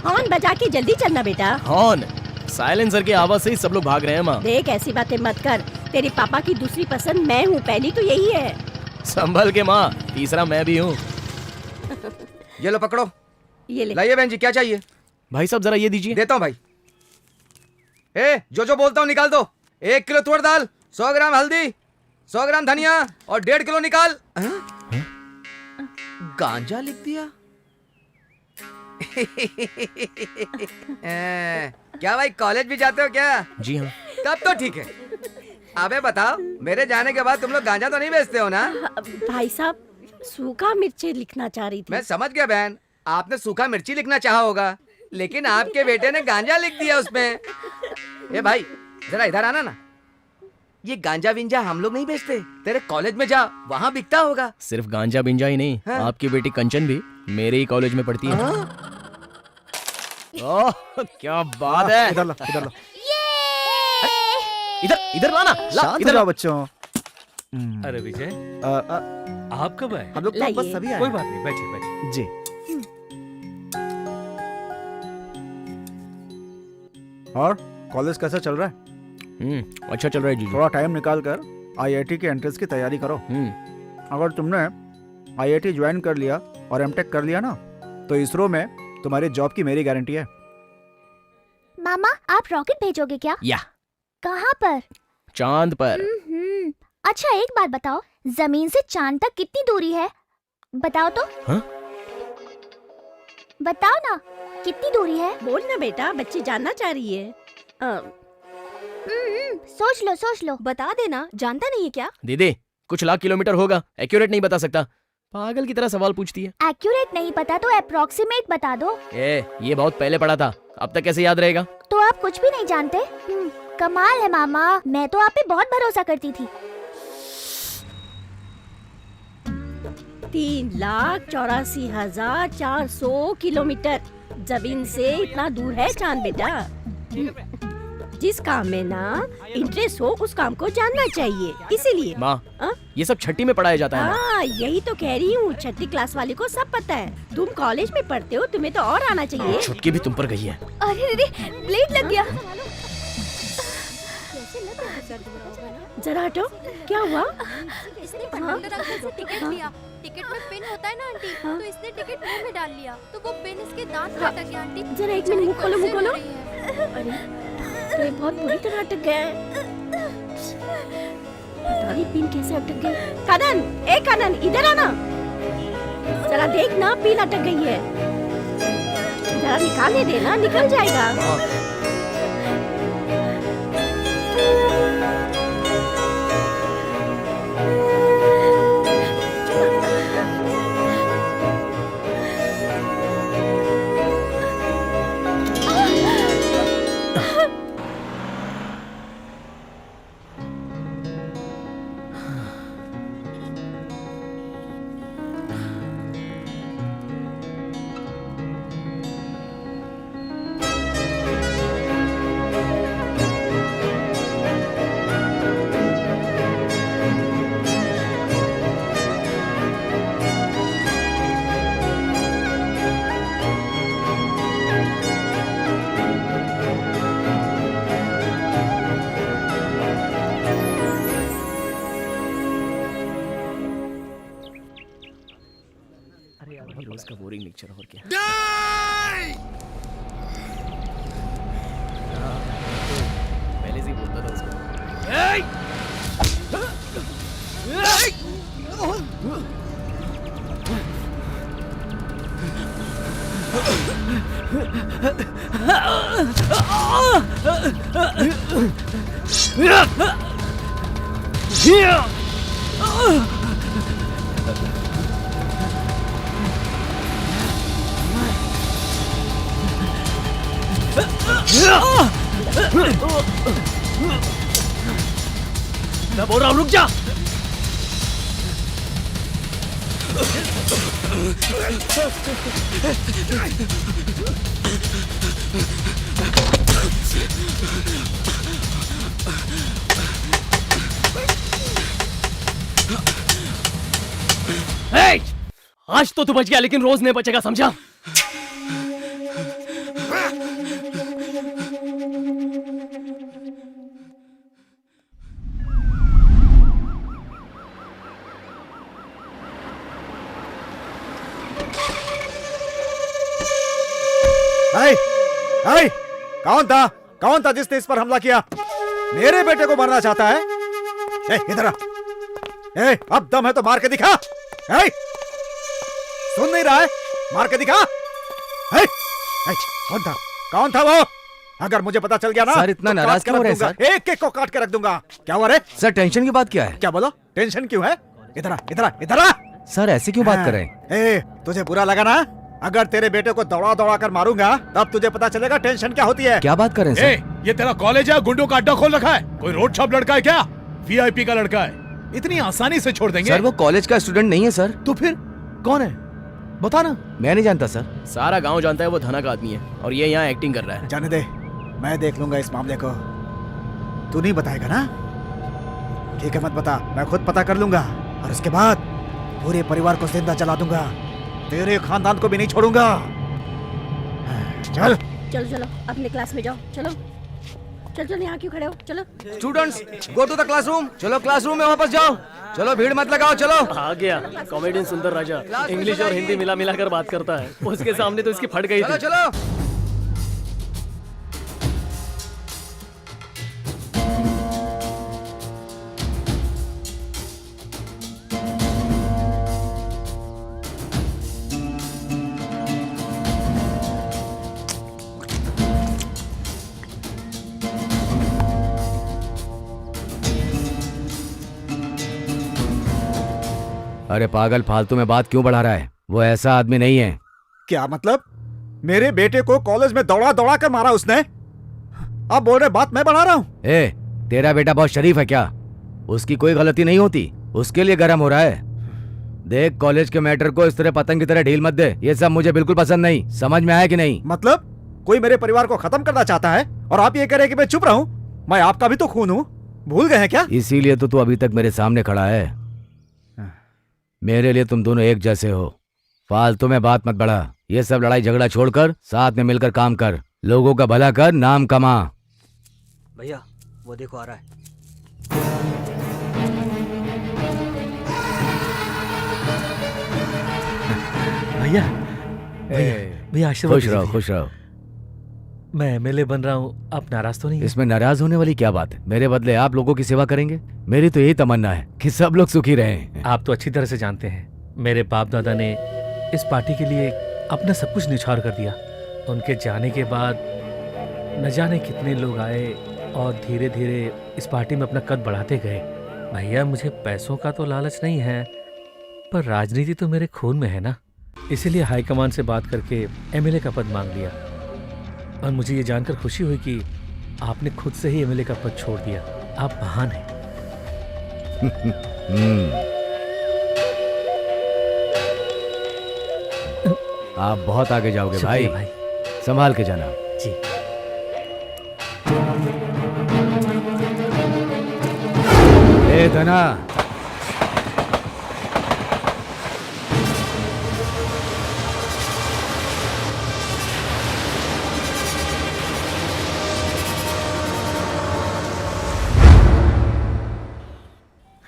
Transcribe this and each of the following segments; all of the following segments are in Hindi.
हॉर्न बजा के जल्दी चलना बेटा। हॉर्न? साइलेंसर की आवाज से ही सब लोग भाग रहे हैं माँ। देख ऐसी बातें मत कर, तेरे पापा की दूसरी पसंद मैं हूँ, पहली तो यही है। संभल के माँ, तीसरा मैं भी हूँ। ये लो पकड़ो। ये ले। लाइए बहन जी, क्या चाहिए? भाई साहब जरा ये दीजिए। देता हूँ भाई। जो बोलता हूँ निकाल दो। 1 किलो तुअर दाल, 100 ग्राम हल्दी, 100 ग्राम धनिया और 1.5 किलो निकाल। गांजा लिख दिया। क्या भाई कॉलेज भी जाते हो क्या? जी हाँ। तब तो ठीक है। अबे बताओ, मेरे जाने के बाद तुम लोग गांजा तो नहीं बेचते हो ना? भाई साहब सूखा मिर्ची लिखना चाह रही थी। मैं समझ गया बहन, आपने सूखा मिर्ची लिखना चाहा होगा, लेकिन आपके बेटे ने गांजा लिख दिया उसमें। ए भाई जरा इधर आना ना। ये गांजा विंजा हम लोग नहीं बेचते, तेरे कॉलेज में जा, वहाँ बिकता होगा। सिर्फ गांजा बिंजा ही नहीं, हाँ? आपकी बेटी कंचन भी मेरे ही कॉलेज में पढ़ती है। ओह क्या बात है। इधर लो, इधर लो। इधर इधर लाना, ला शांत हो इधर जाओ ला। बच्चों। अरे विजय, आप कब आए? हम लोग तो लाइए। बस सभी आए कोई बात नहीं, बैठिए बैठिए। जी। और कॉलेज कैसा चल रहा है? अच्छा चल रहा है जीजू। थोड़ा टाइम निकाल कर आईआईटी के एंट्रेंस की तैयारी करो। अगर तुमने आईआईटी ज्वाइन कर लिया और एमटेक कर लिया ना, तो इसरो में तुम्हारी जॉब की मेरी गारंटी है। मामा आप रॉकेट भेजोगे क्या? या कहाँ पर? चांद पर। अच्छा एक बात बताओ, जमीन से चांद तक कितनी दूरी है? बताओ तो। हाँ? बताओ ना, कितनी दूरी है? बोल ना बेटा, बच्ची जानना चाह रही है। सोच लो। बता देना, जानता नहीं है क्या? दीदी कुछ लाख किलोमीटर होगा, एक्यूरेट नहीं बता सकता। पागल की तरह सवाल पूछती है। एक्यूरेट नहीं पता तो अप्रोक्सीमेट बता दो। ये बहुत पहले पढ़ा था, अब तक कैसे याद रहेगा? तो आप कुछ भी नहीं जानते? कमाल है मामा, मैं तो आप पे बहुत भरोसा करती थी। 3,84,400 किलोमीटर जमीन से इतना दूर है चांद बेटा। जिस काम में ना इंटरेस्ट हो उस काम को जानना चाहिए, इसीलिए। माँ ये सब छठी में पढ़ाया जाता है ना। हाँ यही तो कह रही हूँ, छठी क्लास वाले को सब पता है। तुम कॉलेज में पढ़ते हो, तुम्हें तो और आना चाहिए। छुटकी भी तुम पर गई है। अरे ब्लेड लग गया। जरा हटो, क्या हुआ? इसने कंडक्टर अंकल से टिकट लिया। टिकट में पिन होता है ना आंटी, तो इसने टिकट मुंह में डाल लिया, तो वो पिन इसके दांत में अटक गया आंटी। जरा एक मिनट, मुंह खोलो। अरे ये बहुत बुरी तरह अटक गया है। पता नहीं पिन कैसे अटक गई। कानन इधर आना, जरा देख ना, पिन अटक गई है। जरा निकालने देना, निकल जाएगा। रोज का बोरिंग लेक्चर और क्या। पहले से ही बोलता था उसको। मैं बोल रहा हूँ रुक जा। आज तो तू बच गया, लेकिन रोज नहीं बचेगा, समझा? ऐ, ऐ, कौन था जिसने इस पर हमला किया? मेरे बेटे को मारना चाहता है? इधर आ। अब दम है तो मार के दिखा। सुन नहीं रहा है? मार के दिखा। कौन था वो? अगर मुझे पता चल गया ना सर, इतना तो नाराज काट के क्यों रख रहे दूंगा। सर? एक एक को काट के रख दूंगा। क्या हुआ रे? सर, टेंशन की बात क्या है? क्या बोलो? टेंशन क्यों है? इधर आ, इधर आ, इधर आ। सर, ऐसे क्यों बात कर रहे हैं? तुझे बुरा लगा ना? अगर तेरे बेटे को दौड़ा दौड़ा कर मारूंगा तब तुझे पता चलेगा टेंशन क्या होती है। क्या बात कर रहे हैं सर? ये तेरा कॉलेज है? गुंडों का अड्डा खोल रखा है? कोई रोड शॉप लड़का है क्या? वीआईपी का लड़का है? इतनी आसानी से छोड़ देंगे? सर, वो कॉलेज का स्टूडेंट नहीं है सर। तो फिर कौन है? बता ना। मैं नहीं जानता सर। सारा गांव जानता है वो धना का आदमी है और ये यहाँ एक्टिंग कर रहा है। जाने दे, मैं देख लूंगा इस मामले को। तू नहीं बताएगा ना? ठीक है, मत बता, मैं खुद पता कर लूंगा और उसके बाद पूरे परिवार को जिंदा जला दूंगा। तेरे खानदान को भी नहीं छोड़ूंगा। चल चलो चलो अपने क्लास में जाओ। चलो चल चल, यहाँ क्यों खड़े हो? चलो। Students, go to the classroom. चलो क्लासरूम में वापस जाओ। चलो, भीड़ मत लगाओ, चलो। आ गया कॉमेडियन सुंदर राजा, इंग्लिश और हिंदी मिला मिला कर बात करता है। उसके सामने तो इसकी फट गई चलो थी। चलो। अरे पागल, फालतू में बात क्यों बढ़ा रहा है? वो ऐसा आदमी नहीं है। क्या मतलब? मेरे बेटे को कॉलेज में दौड़ा दौड़ा कर मारा उसने? आप बोल रहे बात मैं बढ़ा रहा हूँ? तेरा बेटा बहुत शरीफ है क्या? उसकी कोई गलती नहीं होती, उसके लिए गर्म हो रहा है। देख, कॉलेज के मैटर को इस तरह पतंग की तरह ढील मत दे। ये सब मुझे बिल्कुल पसंद नहीं। समझ में आया कि नहीं? मतलब कोई मेरे परिवार को खत्म करना चाहता है और आप ये कह रहे हैं कि मैं चुप रहूं? मैं आपका भी तो खून हूं, भूल गए हैं क्या? इसीलिए तो तू अभी तक मेरे सामने खड़ा है। मेरे लिए तुम दोनों एक जैसे हो। फालतू में बात मत बढ़ा। ये सब लड़ाई झगड़ा छोड़कर साथ में मिलकर काम कर। लोगों का भला कर, नाम कमा। भैया वो देखो आ रहा है। भैया भैया आशीर्वाद खुश रहो, दीजिए। खुश रहो। मैं एमएलए बन रहा हूँ, आप नाराज तो नहीं है? इसमें नाराज होने वाली क्या बात है? मेरे बदले आप लोगों की सेवा करेंगे। मेरी तो यही तमन्ना है कि सब लोग सुखी रहें। आप तो अच्छी तरह से जानते हैं, मेरे बाप दादा ने इस पार्टी के लिए अपना सब कुछ निछावर कर दिया। उनके जाने के बाद न जाने कितने लोग आए और धीरे धीरे इस पार्टी में अपना कद बढ़ाते गए। भैया, मुझे पैसों का तो लालच नहीं है, पर राजनीति तो मेरे खून में है ना। इसीलिए हाईकमान से बात करके एमएलए का पद मांग लिया और मुझे ये जानकर खुशी हुई कि आपने खुद से ही एमएलए का पद छोड़ दिया। आप महान हैं। आप बहुत आगे जाओगे भाई। शुक्रिया भाई। संभाल के जाना। जी। ए धना,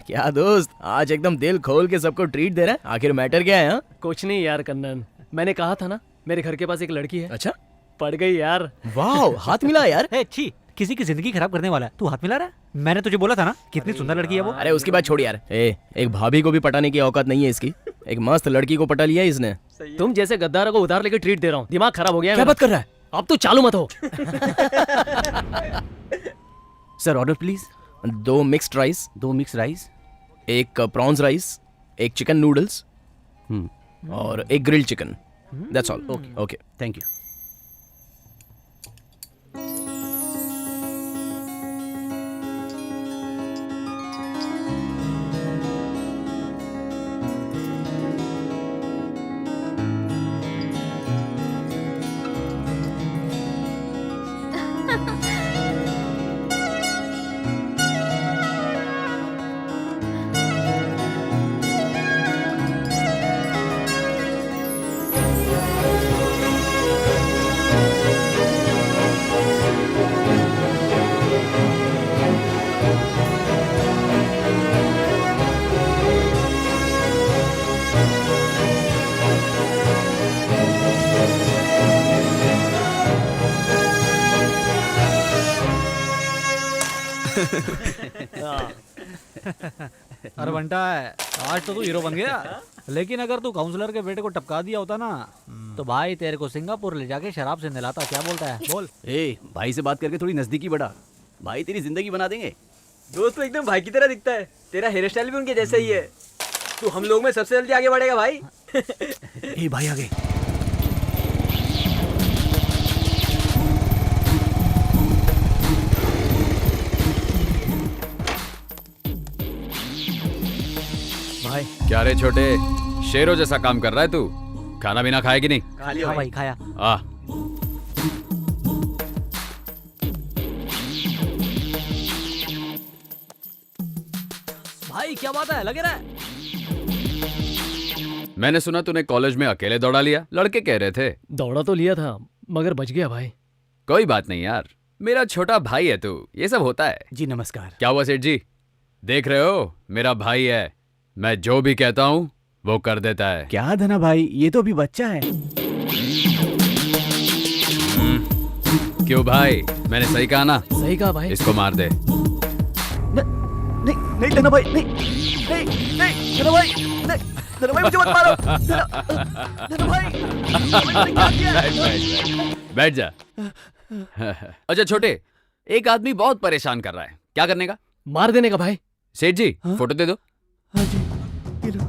क्या दोस्त, आज एकदम दिल खोल के सबको ट्रीट दे रहा है। आखिर मैटर क्या है? हाँ? कुछ नहीं यार कन्नन, मैंने कहा था ना मेरे घर के पास एक लड़की है। अच्छा, पड़ गई यार। वाह, हाथ मिला यार। छी, किसी की जिंदगी खराब करने वाला है तू, हाथ मिला रहा है? मैंने तुझे बोला था ना कितनी सुंदर लड़की है वो। अरे उसकी बात छोड़ यार। एक भाभी को भी पटाने की औकात नहीं है इसकी। एक मस्त लड़की को पटा लिया इसने। तुम जैसे गद्दारों को उधार लेके ट्रीट दे रहा हूँ, दिमाग खराब हो गया है क्या मेरा। बात कर रहा है? अब तो चालू मत हो। Sir order please. 2 mixed rice, 2 mix rice, एक प्रॉन्स राइस, एक चिकन नूडल्स और एक grilled chicken. That's all. Okay, thank you. अरे बंटा है, आज तो तू हीरो बन गया। लेकिन अगर तू काउंसलर के बेटे को टपका दिया होता ना, तो भाई तेरे को सिंगापुर ले जाके शराब से नहलाता। क्या बोलता है बोल। ए भाई से बात करके थोड़ी नजदीकी बढ़ा, भाई तेरी जिंदगी बना देंगे। दोस्त तो एकदम भाई की तरह दिखता है, तेरा हेयर स्टाइल भी उनके जैसा ही है। तू हम लोग में सबसे जल्दी आगे बढ़ेगा भाई। ए भाई आगे। भाई क्या रे छोटे, शेरों जैसा काम कर रहा है तू? खाना पीना खाएगी नहीं? खा लिया हाँ भाई खाया। आ भाई क्या बात है, लगे रहा है। मैंने सुना तूने कॉलेज में अकेले दौड़ा लिया, लड़के कह रहे थे। दौड़ा तो लिया था मगर बच गया भाई। कोई बात नहीं यार, मेरा छोटा भाई है तू, ये सब होता है। जी नमस्कार। क्या हुआ सेठ जी? देख रहे हो, मेरा भाई है, मैं जो भी कहता हूँ वो कर देता है। क्या धना भाई, ये तो अभी बच्चा है। क्यों भाई, मैंने सही कहा ना? सही कहा भाई। इसको मार दे। नहीं नहीं धना भाई, नहीं नहीं नहीं धना भाई, नहीं धना भाई मुझे मत मारो। धना भाई बैठ जा। अच्छा छोटे, एक आदमी बहुत परेशान कर रहा है, क्या करने का? मार देने का भाई। सेठ जी फोटो दे दो। हाँ जी ये लो।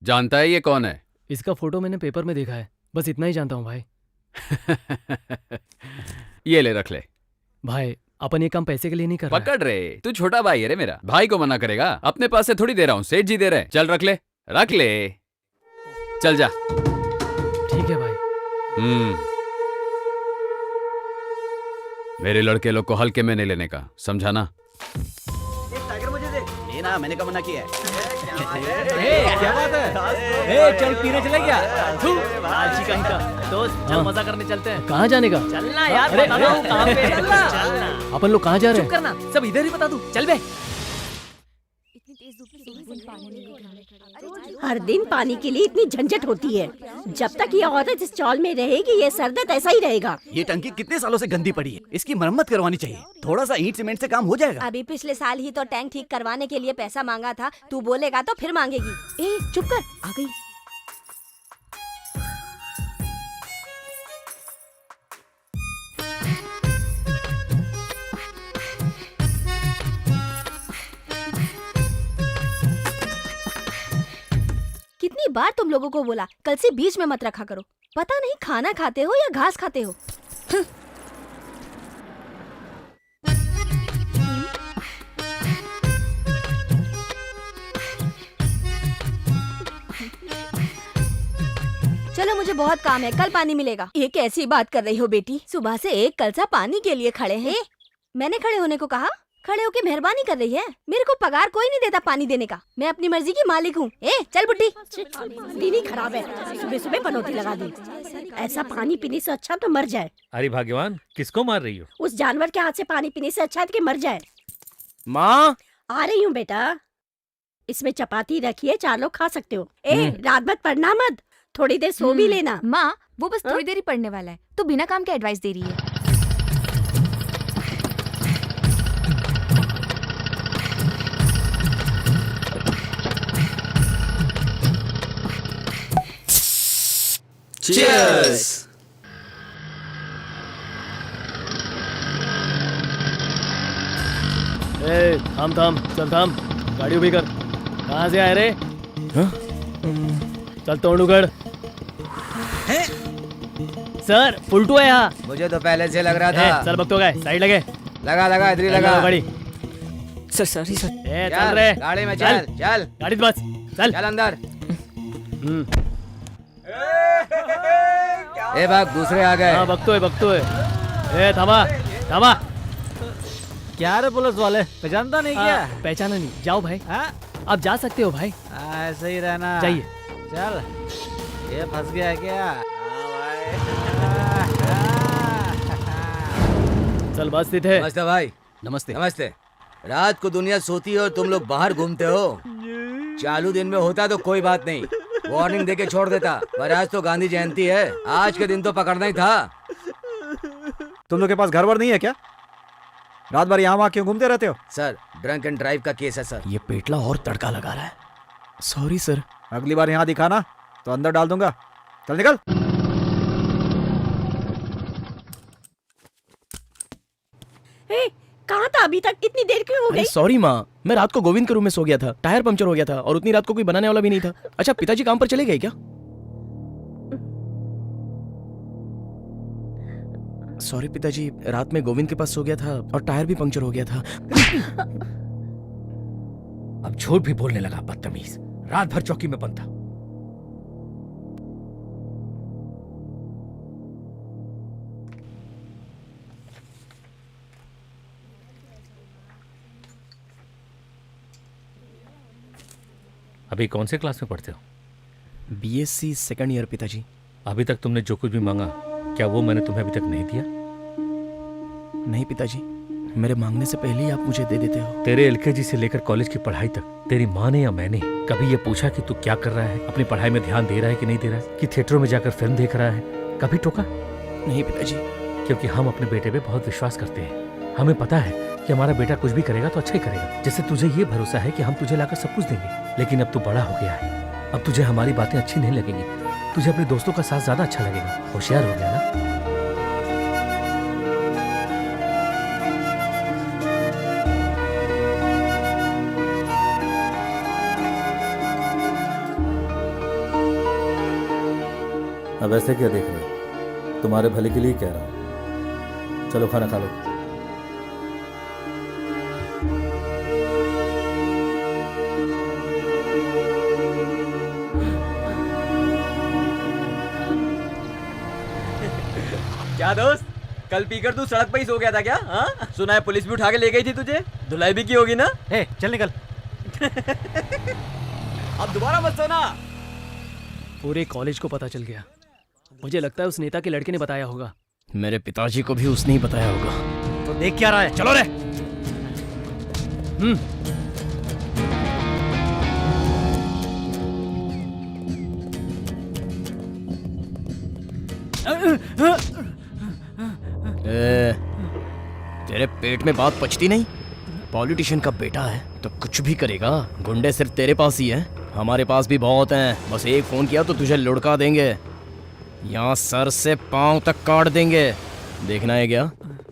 जानता है ये कौन है? इसका फोटो मैंने पेपर में देखा है, बस इतना ही जानता हूँ भाई। ये ले, रख ले। भाई अपन ये काम पैसे के लिए नहीं कर रहा है। पकड़ रे, तू छोटा भाई है रे मेरा, भाई को मना करेगा? अपने पास से थोड़ी दे रहा हूँ, सेठ जी दे रहे हैं। चल रख ले, रख ले, चल जा। ठीक है भाई। मेरे लड़के लोग को हल्के में नहीं लेने का, समझा ना? टाइगर मुझे दे। लेना, मैंने कब मना किया है? क्या बात है, चल पीने चले क्या? आलसी कहीं का। दोस्त चल मजा करने चलते हैं। कहाँ जाने का? चलना यार, बता रहा हूँ कहाँ पे। चलना। अपन लोग कहाँ जा रहे चुप हैं? करना, सब इधर ही बता दूँ। चल बे। हर दिन पानी के लिए इतनी झंझट होती है। जब तक ये औरत इस चौल में रहेगी ये सरदर्द ऐसा ही रहेगा। ये टंकी कितने सालों से गंदी पड़ी है, इसकी मरम्मत करवानी चाहिए। थोड़ा सा ईंट सीमेंट से काम हो जाएगा। अभी पिछले साल ही तो टैंक ठीक करवाने के लिए पैसा मांगा था, तू बोलेगा तो फिर मांगेगी। ए चुप कर, आ गई। कितनी बार तुम लोगों को बोला कल से बीच में मत रखा करो। पता नहीं खाना खाते हो या घास खाते हो। चलो मुझे बहुत काम है, कल पानी मिलेगा। ये कैसी बात कर रही हो बेटी, सुबह से एक कलसा पानी के लिए खड़े हैं। मैंने खड़े होने को कहा? खड़े होके मेहरबानी कर रही है। मेरे को पगार कोई नहीं देता पानी देने का, मैं अपनी मर्जी की मालिक हूँ। ए चल बुड्ढी। दिन ही खराब है, सुबह सुबह बनौती लगा दी। ऐसा पानी पीने से अच्छा तो मर जाए। अरे भाग्यवान, किसको मार रही हो? उस जानवर के हाथ से पानी पीने से अच्छा है कि मर जाए। माँ आ रही हूँ बेटा। इसमें चपाती रखिए, 4 लोग खा सकते हो। ए रात भर पढ़ना मत, थोड़ी देर सो भी लेना। माँ वो बस थोड़ी देर ही पढ़ने वाला है, तो बिना काम के एडवाइस दे रही है। Cheers! ए थाम थाम, चल थाम, गाड़ी उभी कर। कहाँ से आए रे? चल तोड़ उगड़। सर फुलटू है यहाँ। मुझे तो पहले से लग रहा था। चल भक्तो गए, साइड लगे। लगा इधर ही लगा गाड़ी। Sir sorry sir. ए चल रे, गाड़ी में चल। गाड़ी बस चल। चल अंदर। ए भाग, दूसरे आ गए। हाँ भक्तो है। ए थामा थामा। क्या रे पुलिस वाले, पहचानता नहीं क्या? पहचाना नहीं, जाओ भाई। हाँ? आप जा सकते हो भाई। ऐसे ही रहना जाइए। चल, ये फंस गया क्या? चल बस थे। नमस्ते भाई। नमस्ते। नमस्ते। रात को दुनिया सोती है और तुम लोग बाहर घूमते हो। चालू दिन में होता तो कोई बात नहीं, वार्निंग देके छोड़ देता, पर आज तो गांधी जयंती है, आज के दिन तो पकड़ना ही था। तुम लोग के पास घर वर नहीं है क्या? रात भर यहाँ वहाँ क्यों घूमते रहते हो? सर ड्रंक एंड ड्राइव का केस है सर। ये पेटला और तड़का लगा रहा है। Sorry sir. अगली बार यहाँ दिखाना तो अंदर डाल दूंगा। चल निकल। कहाँ था अभी तक? इतनी देर क्यों हो अरे गई? सॉरी माँ, मैं रात को गोविंद के रूम में सो गया था, टायर पंचर हो गया था और उतनी रात को कोई बनाने वाला भी नहीं था। अच्छा पिताजी काम पर चले गए क्या? सॉरी पिताजी, रात में गोविंद के पास सो गया था और टायर भी पंक्चर हो गया था। अब झूठ भी बोलने लगा, बदतमीज। रात भर चौकी में बंद था। अभी कौन से क्लास में पढ़ते हो? BSc सेकंड ईयर पिताजी। अभी तक तुमने जो कुछ भी मांगा, क्या वो मैंने तुम्हें अभी तक नहीं दिया? नहीं पिताजी, मेरे मांगने से पहले ही आप मुझे दे देते हो। तेरे LKG से लेकर कॉलेज की पढ़ाई तक तेरी माँ ने या मैंने कभी ये पूछा कि तू क्या कर रहा है, अपनी पढ़ाई में ध्यान दे रहा है कि नहीं दे रहा है, कि थिएटरों में जाकर फिल्म देख रहा है? कभी टोका? नहीं पिताजी। क्योंकि हम अपने बेटे पे बहुत विश्वास करते हैं। हमें पता है कि हमारा बेटा कुछ भी करेगा तो अच्छा ही करेगा। जैसे तुझे ये भरोसा है कि हम तुझे लाकर सब कुछ देंगे। लेकिन अब तू बड़ा हो गया है, अब तुझे हमारी बातें अच्छी नहीं लगेंगी, तुझे अपने दोस्तों का साथ ज्यादा अच्छा लगेगा। होशियार हो गया ना? अब ऐसे क्या देख रहे हो? तुम्हारे भले के लिए कह रहा हूँ। चलो खाना खा लो। क्या दोस्त, कल पीकर तू सड़क पे ही सो गया था क्या? हाँ, सुना है पुलिस भी उठा के ले गई थी तुझे, धुलाई भी की होगी ना? चल निकल। अब दोबारा मत सोना। पूरे कॉलेज को पता चल गया। मुझे लगता है उस नेता के लड़के ने बताया होगा। मेरे पिताजी को भी उसने ही बताया होगा। तो देख क्या रहा है, चलो रे। तेरे पेट में बात पचती नहीं? पॉलिटिशियन का बेटा है तो कुछ भी करेगा। गुंडे सिर्फ तेरे पास ही है, हमारे पास भी बहुत हैं। बस एक फोन किया तो तुझे लुढ़का देंगे, यहाँ सर से पांव तक काट देंगे। देखना है क्या?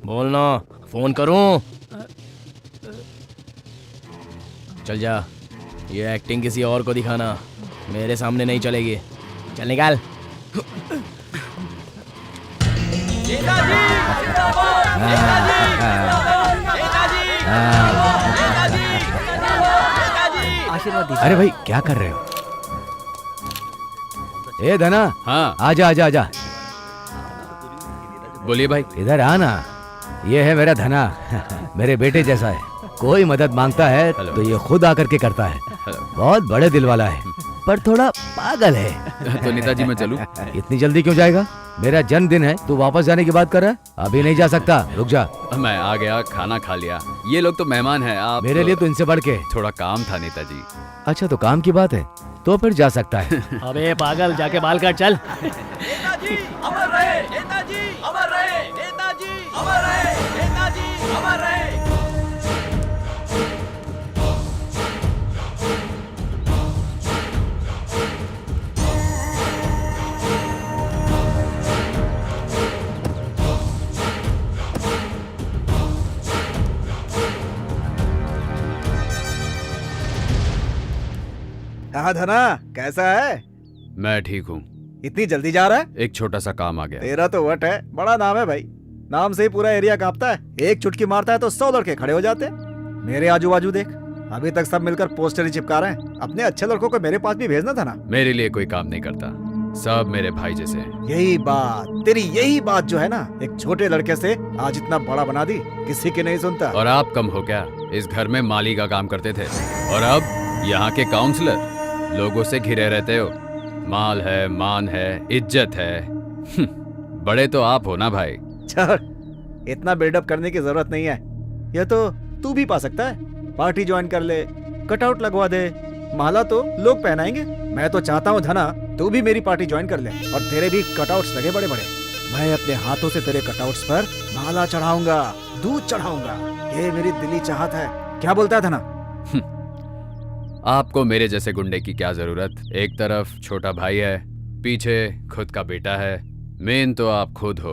बोलना, फोन करूं? चल जा, ये एक्टिंग किसी और को दिखाना, मेरे सामने नहीं चलेगी। चल निकाल। अरे भाई क्या कर रहे हो? ए धना, हाँ आजा आजा आजा। बोलिए भाई। इधर आना, ये है मेरा धना। मेरे बेटे जैसा है, कोई मदद मांगता है तो ये खुद आकर के करता है। बहुत बड़े दिल वाला है, पर थोड़ा पागल है। तो नेताजी मैं चलूं? इतनी जल्दी क्यों जाएगा? मेरा जन्मदिन है, तू वापस जाने की बात कर रहा है? अभी नहीं जा सकता, रुक जा। मैं आ गया, खाना खा लिया। ये लोग तो मेहमान हैं। आप मेरे लिए तो इनसे बढ़ के। थोड़ा काम था नेताजी। अच्छा तो काम की बात है तो फिर जा सकता है। अबे पागल, जाके बाल काट चल। नेताजी अमर रहे, नेताजी अमर रहे, नेताजी अमर रहे, नेताजी अमर रहे। हाँ धना, कैसा है? मैं ठीक हूँ। इतनी जल्दी जा रहा है? एक छोटा सा काम आ गया। तेरा तो वट है, बड़ा नाम है भाई। नाम से ही पूरा एरिया कांपता है। एक चुटकी मारता है तो 100 लड़के खड़े हो जाते हैं। मेरे आजू बाजू देख, अभी तक सब मिलकर पोस्टर ही चिपका रहे हैं। अपने अच्छे लड़कों को मेरे पास भी भेजना था ना। मेरे लिए कोई काम नहीं करता, सब मेरे भाई जैसे हैं। यही बात, तेरी यही बात जो है ना, एक छोटे लड़के से आज इतना बड़ा बना दी, किसी की नहीं सुनता। और आप कम हो क्या? इस घर में माली का काम करते थे और अब यहाँ के काउंसलर। लोगों से घिरे रहते हो, माल है, मान है, इज्जत है। बड़े तो आप हो ना भाई। छोड़, इतना बिल्डअप करने की जरूरत नहीं है। ये तो तू भी पा सकता है। पार्टी ज्वाइन कर ले, कटआउट लगवा दे, माला तो लोग पहनाएंगे। मैं तो चाहता हूँ धना, तू भी मेरी पार्टी ज्वाइन कर ले और तेरे भी कटआउट्स लगे बड़े बड़े। मैं अपने हाथों से तेरे कटआउट्स पर माला चढ़ाऊंगा, दूध चढ़ाऊंगा। ये मेरी दिली चाहत है। क्या बोलता था ना? आपको मेरे जैसे गुंडे की क्या जरूरत? एक तरफ छोटा भाई है, पीछे खुद का बेटा है, मेन तो आप खुद हो।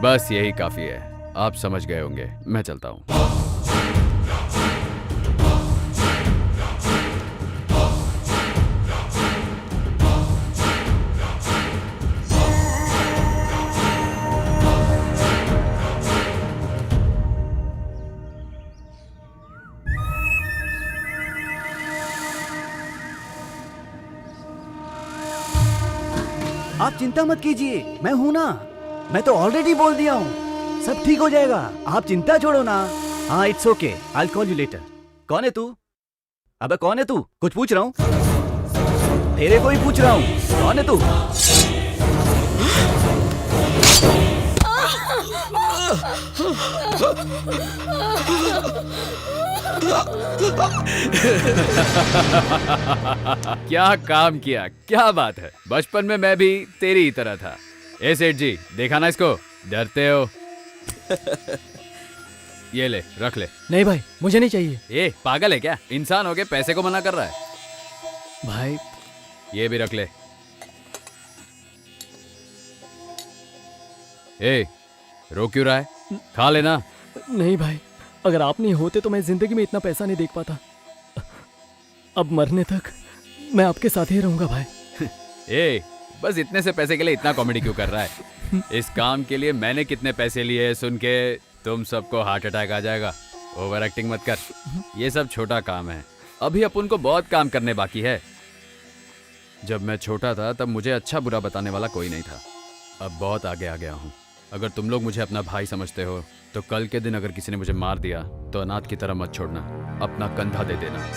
बस यही काफी है। आप समझ गए होंगे। मैं चलता हूं। आप चिंता मत कीजिए, मैं हूं ना। मैं तो ऑलरेडी बोल दिया हूँ, सब ठीक हो जाएगा। आप चिंता छोड़ो ना। हाँ, it's okay, I will call you later. कौन है तू? अबे कौन है तू? कुछ पूछ रहा हूँ, तेरे को ही पूछ रहा हूँ। कौन है तू? क्या काम किया, क्या बात है। बचपन में मैं भी तेरी ही तरह था। ए सेठ जी, देखा ना इसको, डरते हो। ये ले, रख ले। नहीं भाई, मुझे नहीं चाहिए। ए, पागल है क्या? इंसान हो के पैसे को मना कर रहा है। भाई ये भी रख ले। ए, रो क्यों रहा है? खा लेना। नहीं भाई, अगर आप नहीं होते तो मैं जिंदगी में इतना पैसा नहीं देख पाता। अब मरने तक मैं आपके साथ ही रहूंगा भाई। ए, बस इतने से पैसे के लिए इतना कॉमेडी क्यों कर रहा है? इस काम के लिए मैंने कितने पैसे लिए सुन के तुम सबको हार्ट अटैक आ जाएगा। ओवर एक्टिंग मत कर। ये सब छोटा काम है, अभी अपन को बहुत काम करने बाकी है। जब मैं छोटा था तब मुझे अच्छा बुरा बताने वाला कोई नहीं था। अब बहुत आगे आ गया हूँ। अगर तुम लोग मुझे अपना भाई समझते हो तो कल के दिन अगर किसी ने मुझे मार दिया तो अनाथ की तरह मत छोड़ना, अपना कंधा दे देना।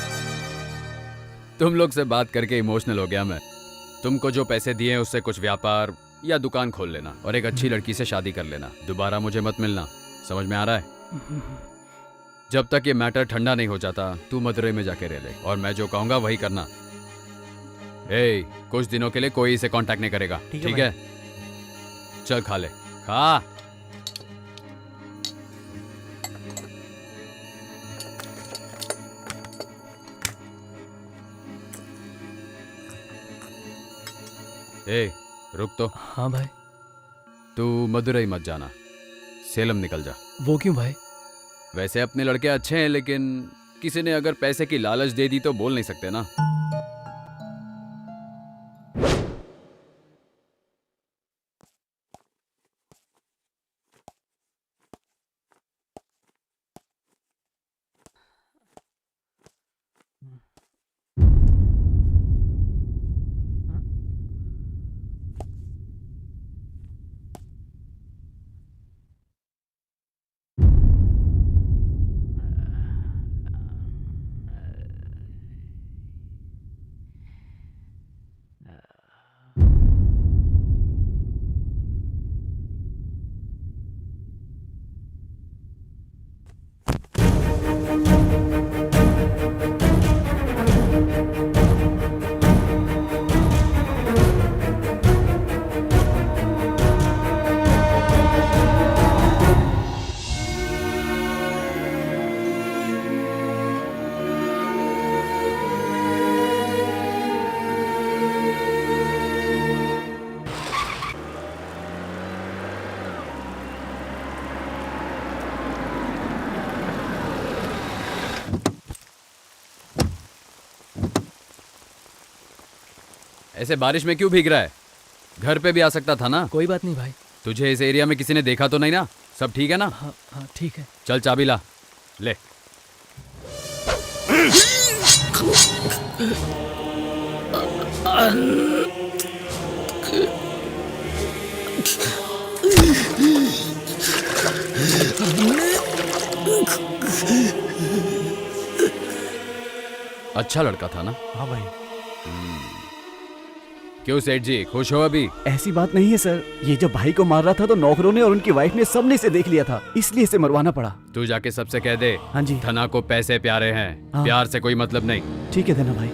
तुम लोग से बात करके इमोशनल हो गया मैं। तुमको जो पैसे दिए उससे कुछ व्यापार या दुकान खोल लेना और एक अच्छी लड़की से शादी कर लेना। दोबारा मुझे मत मिलना, समझ में आ रहा है? जब तक ये मैटर ठंडा नहीं हो जाता तू मदुरई में जाके रह ले और मैं जो कहूंगा वही करना। ए, कुछ दिनों के लिए कोई इसे कांटेक्ट नहीं करेगा, ठीक है? चल खा ले, खा। ए, रुक तो। हाँ भाई। तू मदुरई मत जाना, सेलम निकल जा। वो क्यों भाई? वैसे अपने लड़के अच्छे हैं, लेकिन किसी ने अगर पैसे की लालच दे दी तो बोल नहीं सकते ना। ऐसे बारिश में क्यों भीग रहा है? घर पे भी आ सकता था ना। कोई बात नहीं भाई। तुझे इस एरिया में किसी ने देखा तो नहीं ना? सब ठीक है ना? हाँ हाँ ठीक है। चल चाबी ला, ले। अच्छा लड़का था ना? हाँ भाई। क्यों सेठ जी, खुश हो अभी? ऐसी बात नहीं है सर, ये जब भाई को मार रहा था तो नौकरों ने और उनकी वाइफ ने सबने इसे देख लिया था, इसलिए इसे मरवाना पड़ा। तू जाके सबसे कह दे। हाँ जी। धना को पैसे प्यारे हैं, हाँ। प्यार से कोई मतलब नहीं। ठीक है धना भाई।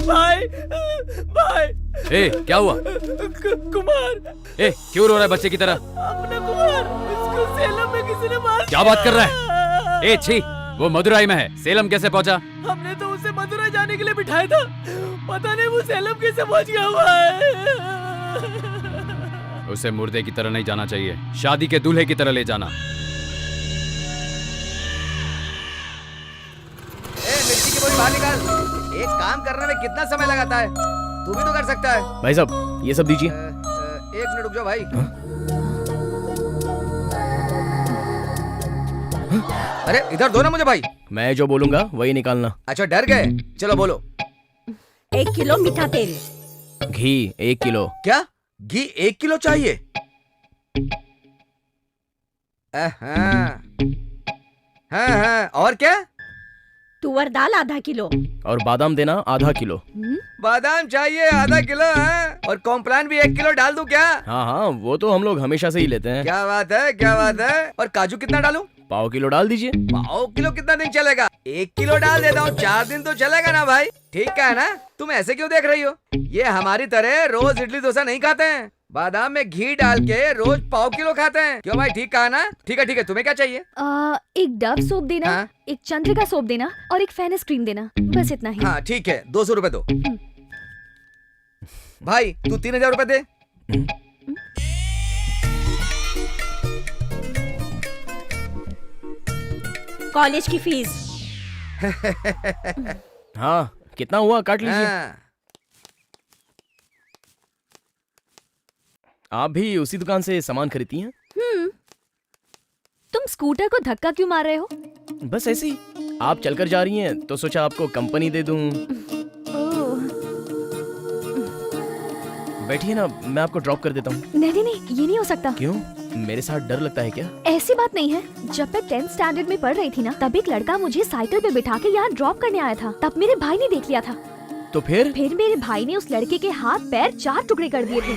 भाई भाई ए क्या हुआ? कुमार। ए क्यों रो रहा है बच्चे की तरह? अपना कुमार, इसको सेलम में किसी ने मार क्या बात कर रहा है? ए छी, वो मदुराई में है, सेलम कैसे पहुंचा? हमने तो उसे मदुराई जाने के लिए बिठाया था, पता नहीं वो सेलम कैसे पहुंच गया हुआ है। उसे मुर्दे की तरह नहीं जाना चाहिए, शादी के दूल्हे की तरह ले जाना। मिर्ची की बोरी बाहर निकाल। एक काम करने में कितना समय लगाता है, तू भी तो कर सकता है। भाई साहब ये सब दीजिए। एक मिनट रुक जाओ भाई। अरे इधर दो ना मुझे भाई। मैं जो बोलूंगा वही निकालना। अच्छा डर गए, चलो बोलो। 1 किलो मीठा तेल। घी 1 किलो। क्या घी 1 किलो चाहिए? हाँ, और क्या? तुअर दाल आधा किलो। और बादाम देना आधा किलो। बादाम चाहिए आधा किलो है, और कॉम्प्लान भी 1 किलो डाल दूं क्या? हाँ हाँ वो तो हम लोग हमेशा से ही लेते हैं। क्या बात है, क्या बात है। और काजू कितना डालूं? पाव किलो डाल दीजिए। पाव किलो कितना दिन चलेगा? 1 किलो डाल देता हूँ, 4 दिन तो चलेगा ना भाई। ठीक है ना? तुम ऐसे क्यों देख रही हो? ये हमारी तरह रोज इडली डोसा नहीं खाते हैं, बादाम में घी डाल के रोज पाव किलो खाते हैं। क्यों भाई, ठीक कहा ना? ठीक है, तुम्हें क्या चाहिए? एक डव सोप देना, एक चंद्रिका सोप देना और एक फेनस क्रीम देना, बस इतना ही। हाँ ठीक है, 200 रुपए दो। भाई तू 3000 रुपए दे। कॉलेज की फीस। हाँ कितना हुआ, काट लीजिए। आप भी उसी दुकान से सामान खरीदती हैं? तुम स्कूटर को धक्का क्यों मार रहे हो? बस ऐसे ही, आप चलकर जा रही हैं तो सोचा आपको कंपनी दे दूं। बैठिए ना, मैं आपको ड्रॉप कर देता हूँ। नहीं, ये नहीं हो सकता। क्यों, मेरे साथ डर लगता है क्या? ऐसी बात नहीं है। जब मैं 10th स्टैंडर्ड में पढ़ रही थी ना, तब एक लड़का मुझे साइकिल पे बिठा के यहाँ ड्रॉप करने आया था। तब मेरे भाई ने देख लिया था। तो फिर मेरे भाई ने उस लड़के के हाथ पैर 4 टुकड़े कर दिए थे।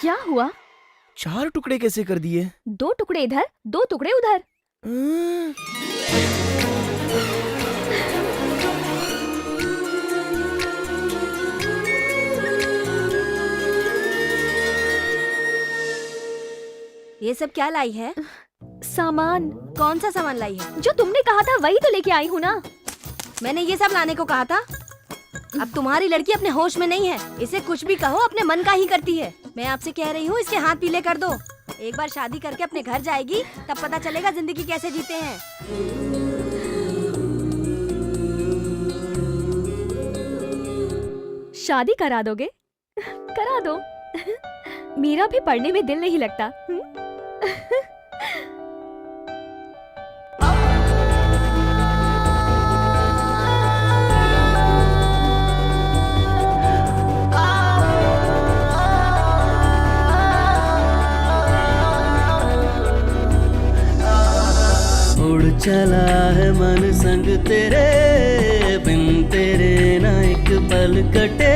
क्या हुआ? 4 टुकड़े कैसे कर दिए? 2 टुकड़े इधर, 2 टुकड़े उधर। ये सब क्या लाई है? सामान। कौन सा सामान लाई है? जो तुमने कहा था वही तो लेके आई हूँ ना। मैंने ये सब लाने को कहा था? अब तुम्हारी लड़की अपने होश में नहीं है, इसे कुछ भी कहो अपने मन का ही करती है। मैं आपसे कह रही हूँ इसके हाथ पीले कर दो। एक बार शादी करके अपने घर जाएगी तब पता चलेगा जिंदगी कैसे जीते हैं। शादी करा दोगे? करा दो। मेरा भी पढ़ने में दिल नहीं लगता। उड़ चला है मन संग तेरे, बिन तेरे ना एक पल कटे।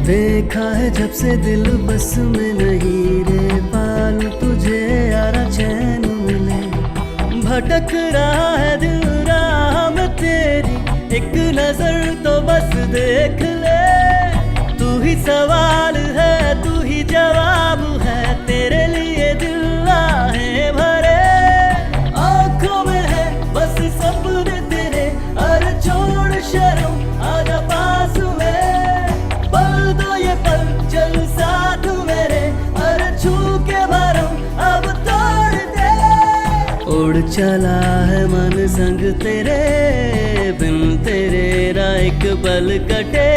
देखा है जब से दिल बस में नहीं रे, पाल तुझे यारा चैन मिले। भटक रहा है दिल राह में तेरी, एक नजर तो बस देख ले। तू ही सवाल है, तू ही जवाब है, तेरे लिए दिल आहे भरे। आँखों में है बस सपने तेरे, अरे छोड़ शर्म आजा पास में। पल दो ये पल चल साथ मेरे, अरे छू के भरम अब तोड़ दे। उड़ चला है मन संग तेरे, बिन तेरे ना एक पल कटे।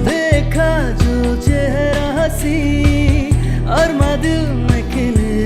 देखा जो चेहरा हंसी और दिल में खिले,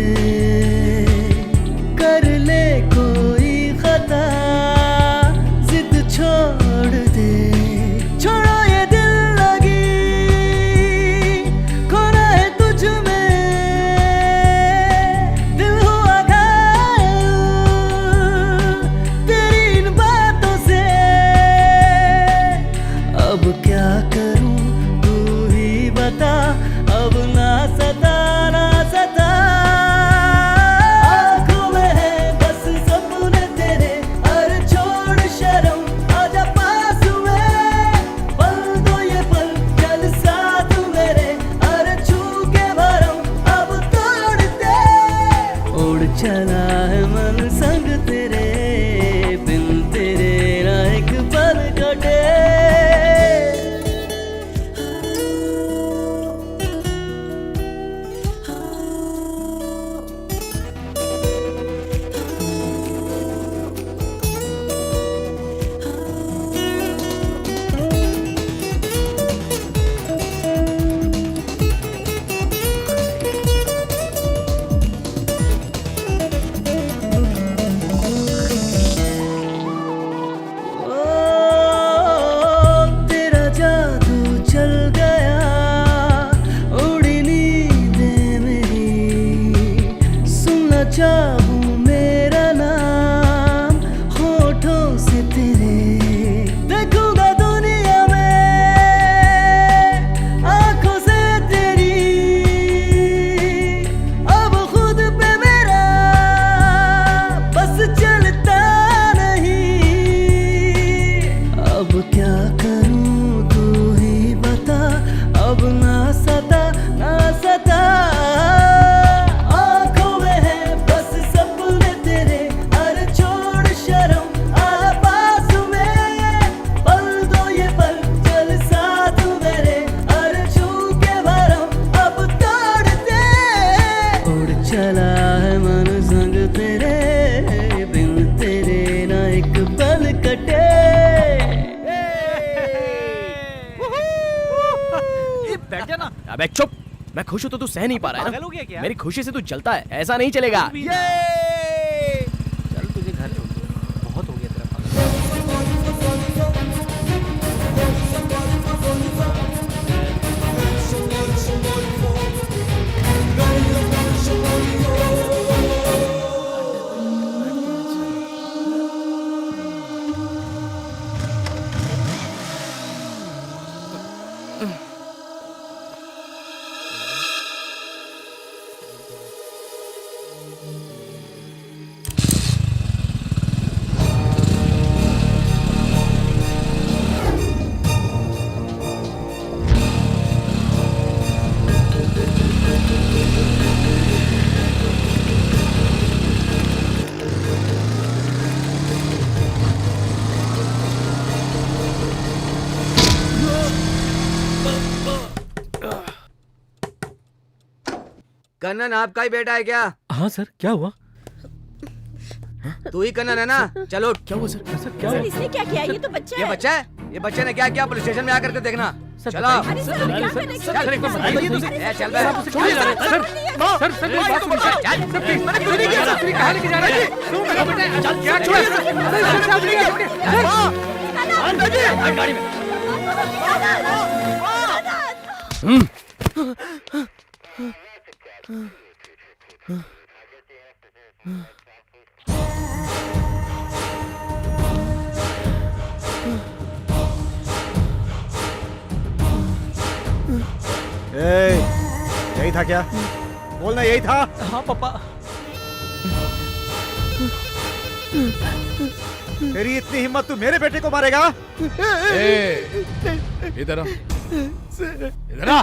अबे चुप। मैं खुश हूं तो तू सह नहीं पा रहा है पागल हो गया ना? क्या? मेरी खुशी से तू जलता है, ऐसा नहीं चलेगा। चल तुझे घर छोड़ दूं। बहुत हो गया तेरा पागल। कन्नन आपका ही बेटा है क्या? हाँ सर, क्या हुआ? तू ही कन्नन है ना? चलो। क्या हुआ सर? सर क्या सर हुआ? इसने क्या किया? ये तो बच्चा ये है। बच्चा है? ये बच्चे ने क्या किया? पुलिस स्टेशन में आकर के देखना। चलो। अरे सर क्या मैंने किया? चल, ए, चल बे। सर मेरी बात सुनिए। सर प्लीज, मैंने कुछ नहीं किया सर। कहाँ लेके जा रहे हैं? क्यों मेरा बेटा? चल क्या छोड़? गाड़ी में। यही था क्या? बोलना यही था। हाँ पापा। तेरी इतनी हिम्मत, तू मेरे बेटे को मारेगा? इधर आ, इधर आ।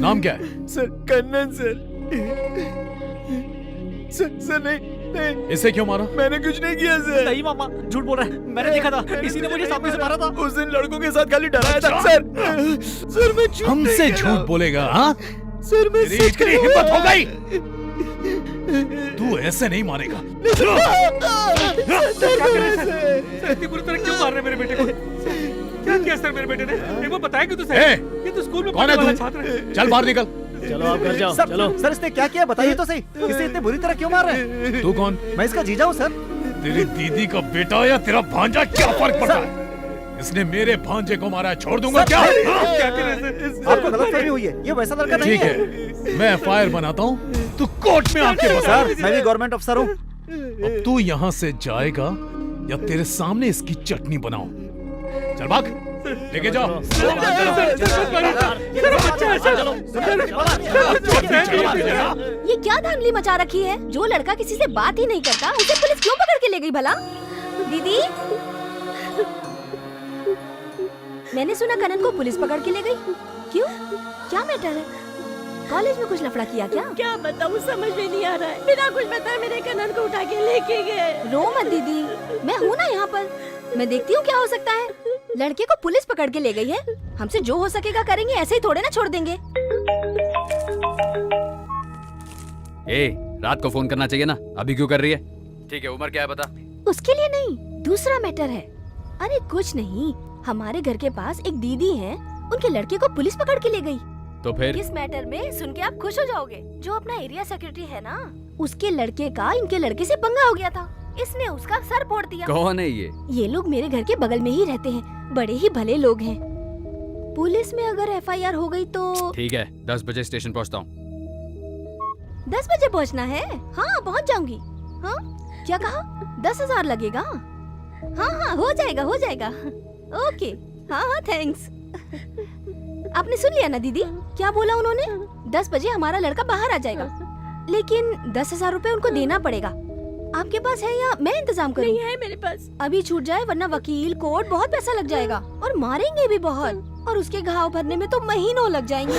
नाम क्या है? Sir Kannan sir. सर नहीं, इसे क्यों मारा? मैंने कुछ नहीं किया सर। नहीं मामा, झूठ बोल रहा है। मैंने देखा था, इसी ने मुझे सामने से मारा था। उस दिन लड़कों के साथ खाली डराया था सर। सर मैं झूठ हमसे नहीं झूठ बोलेगा? हाँ, सर मैं तेरी इतनी हिम्मत हो गई? तू ऐसे नहीं मारेगा। इतनी बुरी तरह क्यों मार रहे मेरे बेटे को? क्या किया सर मेरे बेटे ने? एक बार बताया कि तू सही? ये तो स्कूल में कौन है पढ़ने वाला तू? छात्र है। चल बाहर निकल। चलो आप घर जाओ। सर, सर इसने क्या किया बताइए तो सही। इसे इतने बुरी तरह क्यों मार रहे हैं? तू कौन? मैं इसका जीजा हूँ सर। तेरी दीदी का बेटा या तेरा भांजा, क्या फर्क पड़ता है? इसने मेरे भांजे को मारा है, छोड़ दूंगा क्या? आपको गलतफहमी हुई है, ये वैसा लड़का नहीं ठीक है, मैं एफआईआर बनाता हूँ, तू कोर्ट में आके बता। सर मैं भी गवर्नमेंट अफसर हूँ। अब तू यहाँ से जाएगा या तेरे सामने इसकी चटनी बनाऊं? चल भाग, लेके जाओ। ये क्या धांधली मचा रखी है? जो लड़का किसी से बात ही नहीं करता, उसे पुलिस क्यों पकड़ के ले गई भला? दीदी, मैंने सुना कनन को पुलिस पकड़ के ले गई। क्यों? क्या मैटर है? कॉलेज में कुछ लफड़ा किया क्या? क्या बताऊँ, समझ में नहीं आ रहा है। बिना कुछ बताए मेरे कनन को उठा के लेके गए। रो मत दीदी, मैं हूँ ना यहाँ पर। मैं देखती हूँ क्या हो सकता है। लड़के को पुलिस पकड़ के ले गई है, हमसे जो हो सकेगा करेंगे, ऐसे ही थोड़े ना छोड़ देंगे। रात को फोन करना चाहिए ना, अभी क्यों कर रही है? ठीक है, उम्र क्या है बता। उसके लिए नहीं, दूसरा मैटर है। अरे कुछ नहीं, हमारे घर के पास एक दीदी है, उनके लड़के को पुलिस पकड़ के ले गई। तो फिर इस मैटर में सुन के आप खुश हो जाओगे। जो अपना एरिया सेक्रेटरी है ना, उसके लड़के का इनके लड़के से पंगा हो गया था, इसने उसका सर फोड़ दिया। कौन है ये लोग मेरे घर के बगल में ही रहते हैं, बड़े ही भले लोग हैं। पुलिस में अगर एफआईआर हो गई तो ठीक है, 10 बजे स्टेशन पहुंचता हूँ। 10 बजे पहुंचना है? हाँ पहुंच जाऊंगी। हाँ क्या कहा? 10,000 लगेगा? हाँ हाँ हो जाएगा हो जाएगा। ओके हाँ हाँ थैंक्स। आपने सुन लिया ना दीदी, क्या बोला उन्होंने? 10 बजे हमारा लड़का बाहर आ जाएगा, लेकिन 10,000 रुपए उनको देना पड़ेगा। आपके पास है या मैं इंतजाम करूं? नहीं है मेरे पास। अभी छूट जाए वरना वकील कोर्ट बहुत पैसा लग जाएगा और मारेंगे भी बहुत, और उसके घाव भरने में तो महीनों लग जाएंगे।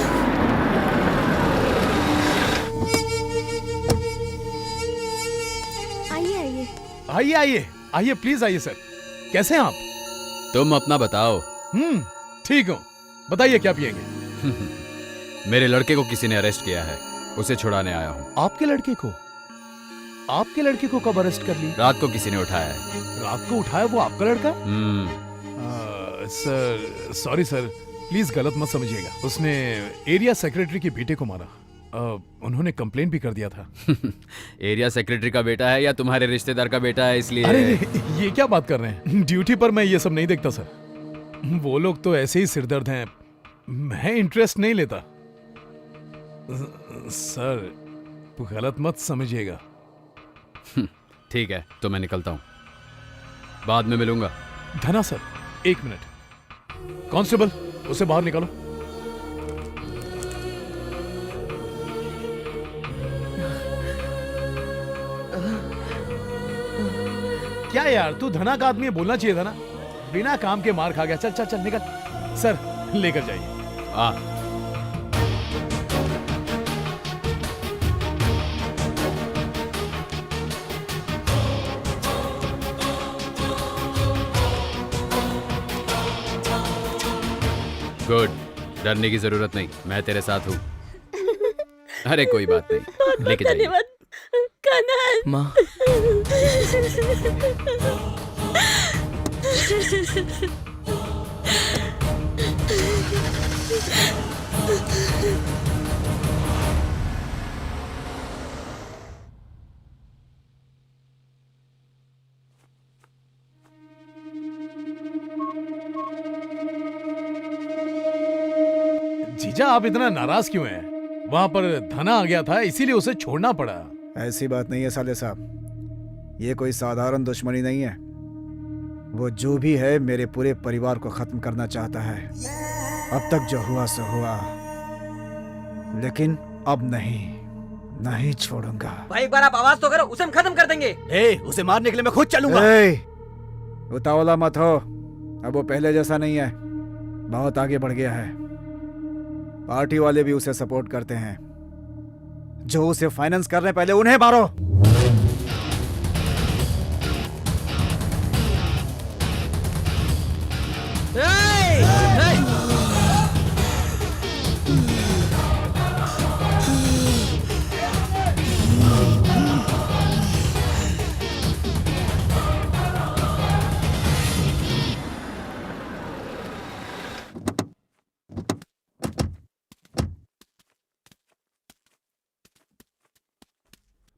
आइए आइए आइए आइए आइए, प्लीज आइए सर। कैसे हैं आप? तुम अपना बताओ। ठीक हूँ, बताइए क्या पिएंगे? मेरे लड़के को किसी ने अरेस्ट किया है, उसे छुड़ाने आया हूँ। आपके लड़के को? आपके लड़के को कब अरेस्ट कर ली? रात को किसी ने उठाया है। रात को उठाया? वो आपका लड़का? सर सॉरी सर, प्लीज गलत मत समझिएगा। उसने एरिया सेक्रेटरी के बेटे को मारा। उन्होंने कंप्लेन भी कर दिया था। एरिया सेक्रेटरी का बेटा है या तुम्हारे रिश्तेदार का बेटा है, इसलिए। अरे ये क्या बात कर रहे हैं? ड्यूटी पर मैं ये सब नहीं देखता सर। वो लोग तो ऐसे ही सिरदर्द हैं, मैं इंटरेस्ट नहीं लेता। सर गलत मत समझिएगा। ठीक है, तो मैं निकलता हूँ, बाद में मिलूंगा। धना सर, 1 मिनट। कांस्टेबल, उसे बाहर निकालो। क्या यार, तू धना का आदमी है, बोलना चाहिए था ना। बिना काम के मार खा गया। चल चल चल निकल। सर लेकर जाइए। आ गुड, डरने की जरूरत नहीं, मैं तेरे साथ हूँ। अरे कोई बात नहीं, लेके जाइए। कनन। माँ। जीजा, आप इतना नाराज क्यों हैं? वहां पर धना आ गया था, इसीलिए उसे छोड़ना पड़ा। ऐसी बात नहीं है साले साहब, ये कोई साधारण दुश्मनी नहीं है। वो जो भी है मेरे पूरे परिवार को खत्म करना चाहता है। अब तक जो हुआ सो हुआ, लेकिन अब नहीं छोड़ूंगा। भाई एक बार आप आवाज तो करो, उसे हम खत्म कर देंगे। उसे मारने के लिए मैं खुद चलूंगा। उतावला मत हो, अब वो पहले जैसा नहीं है, बहुत आगे बढ़ गया है। पार्टी वाले भी उसे सपोर्ट करते हैं। जो उसे फाइनेंस कर रहे हैं, पहले उन्हें मारो।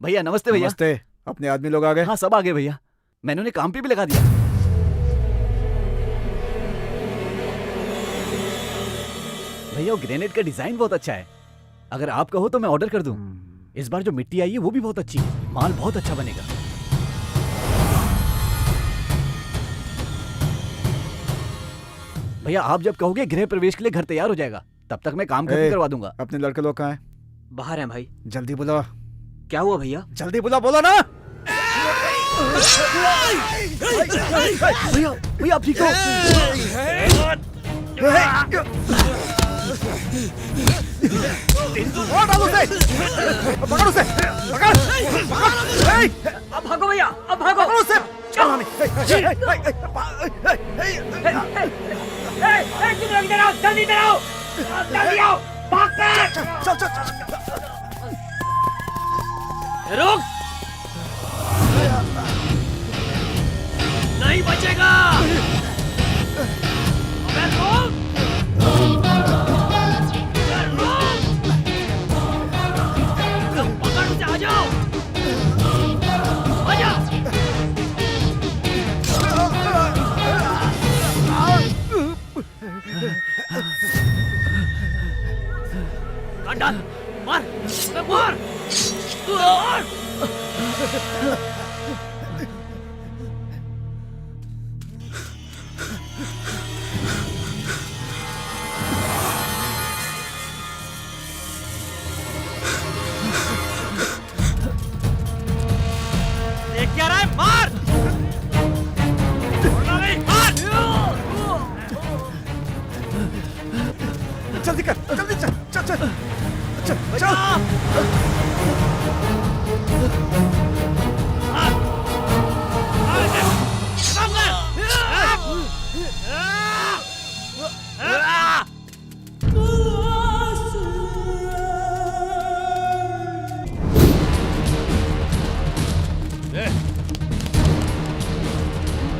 भैया नमस्ते। भैया नमस्ते। अपने आदमी लोग आ गए? हाँ सब आ गए भैया, मैंने उन्हें काम पे भी लगा दिया। भैया वो ग्रेनेड का डिजाइन बहुत अच्छा है, अगर आप कहो तो मैं ऑर्डर कर दूं। इस बार जो मिट्टी आई है वो भी बहुत अच्छी है, माल बहुत अच्छा बनेगा। भैया आप जब कहोगे गृह प्रवेश के लिए घर तैयार हो जाएगा, तब तक मैं काम खत्म करवा दूंगा। अपने लड़के लोग कहाँ हैं? बाहर हैं भाई। जल्दी बुलाओ। क्या हुआ भैया? जल्दी बुला, बोलो ना। भैया भैया आप ठीक हो? पकड़ उसे, पकड़। अब भागो भैया, अब भागो। पकड़ उसे। इधर आओ, जल्दी इधर आओ, जल्दी आओ, भाग। चल। रुक, नहीं बचेगा। पकड़ उसे, आ जाओ, आ जाओ। डाल, मार, मार। क्या रहा है? मार! जल्दी कर, जल्दी चल।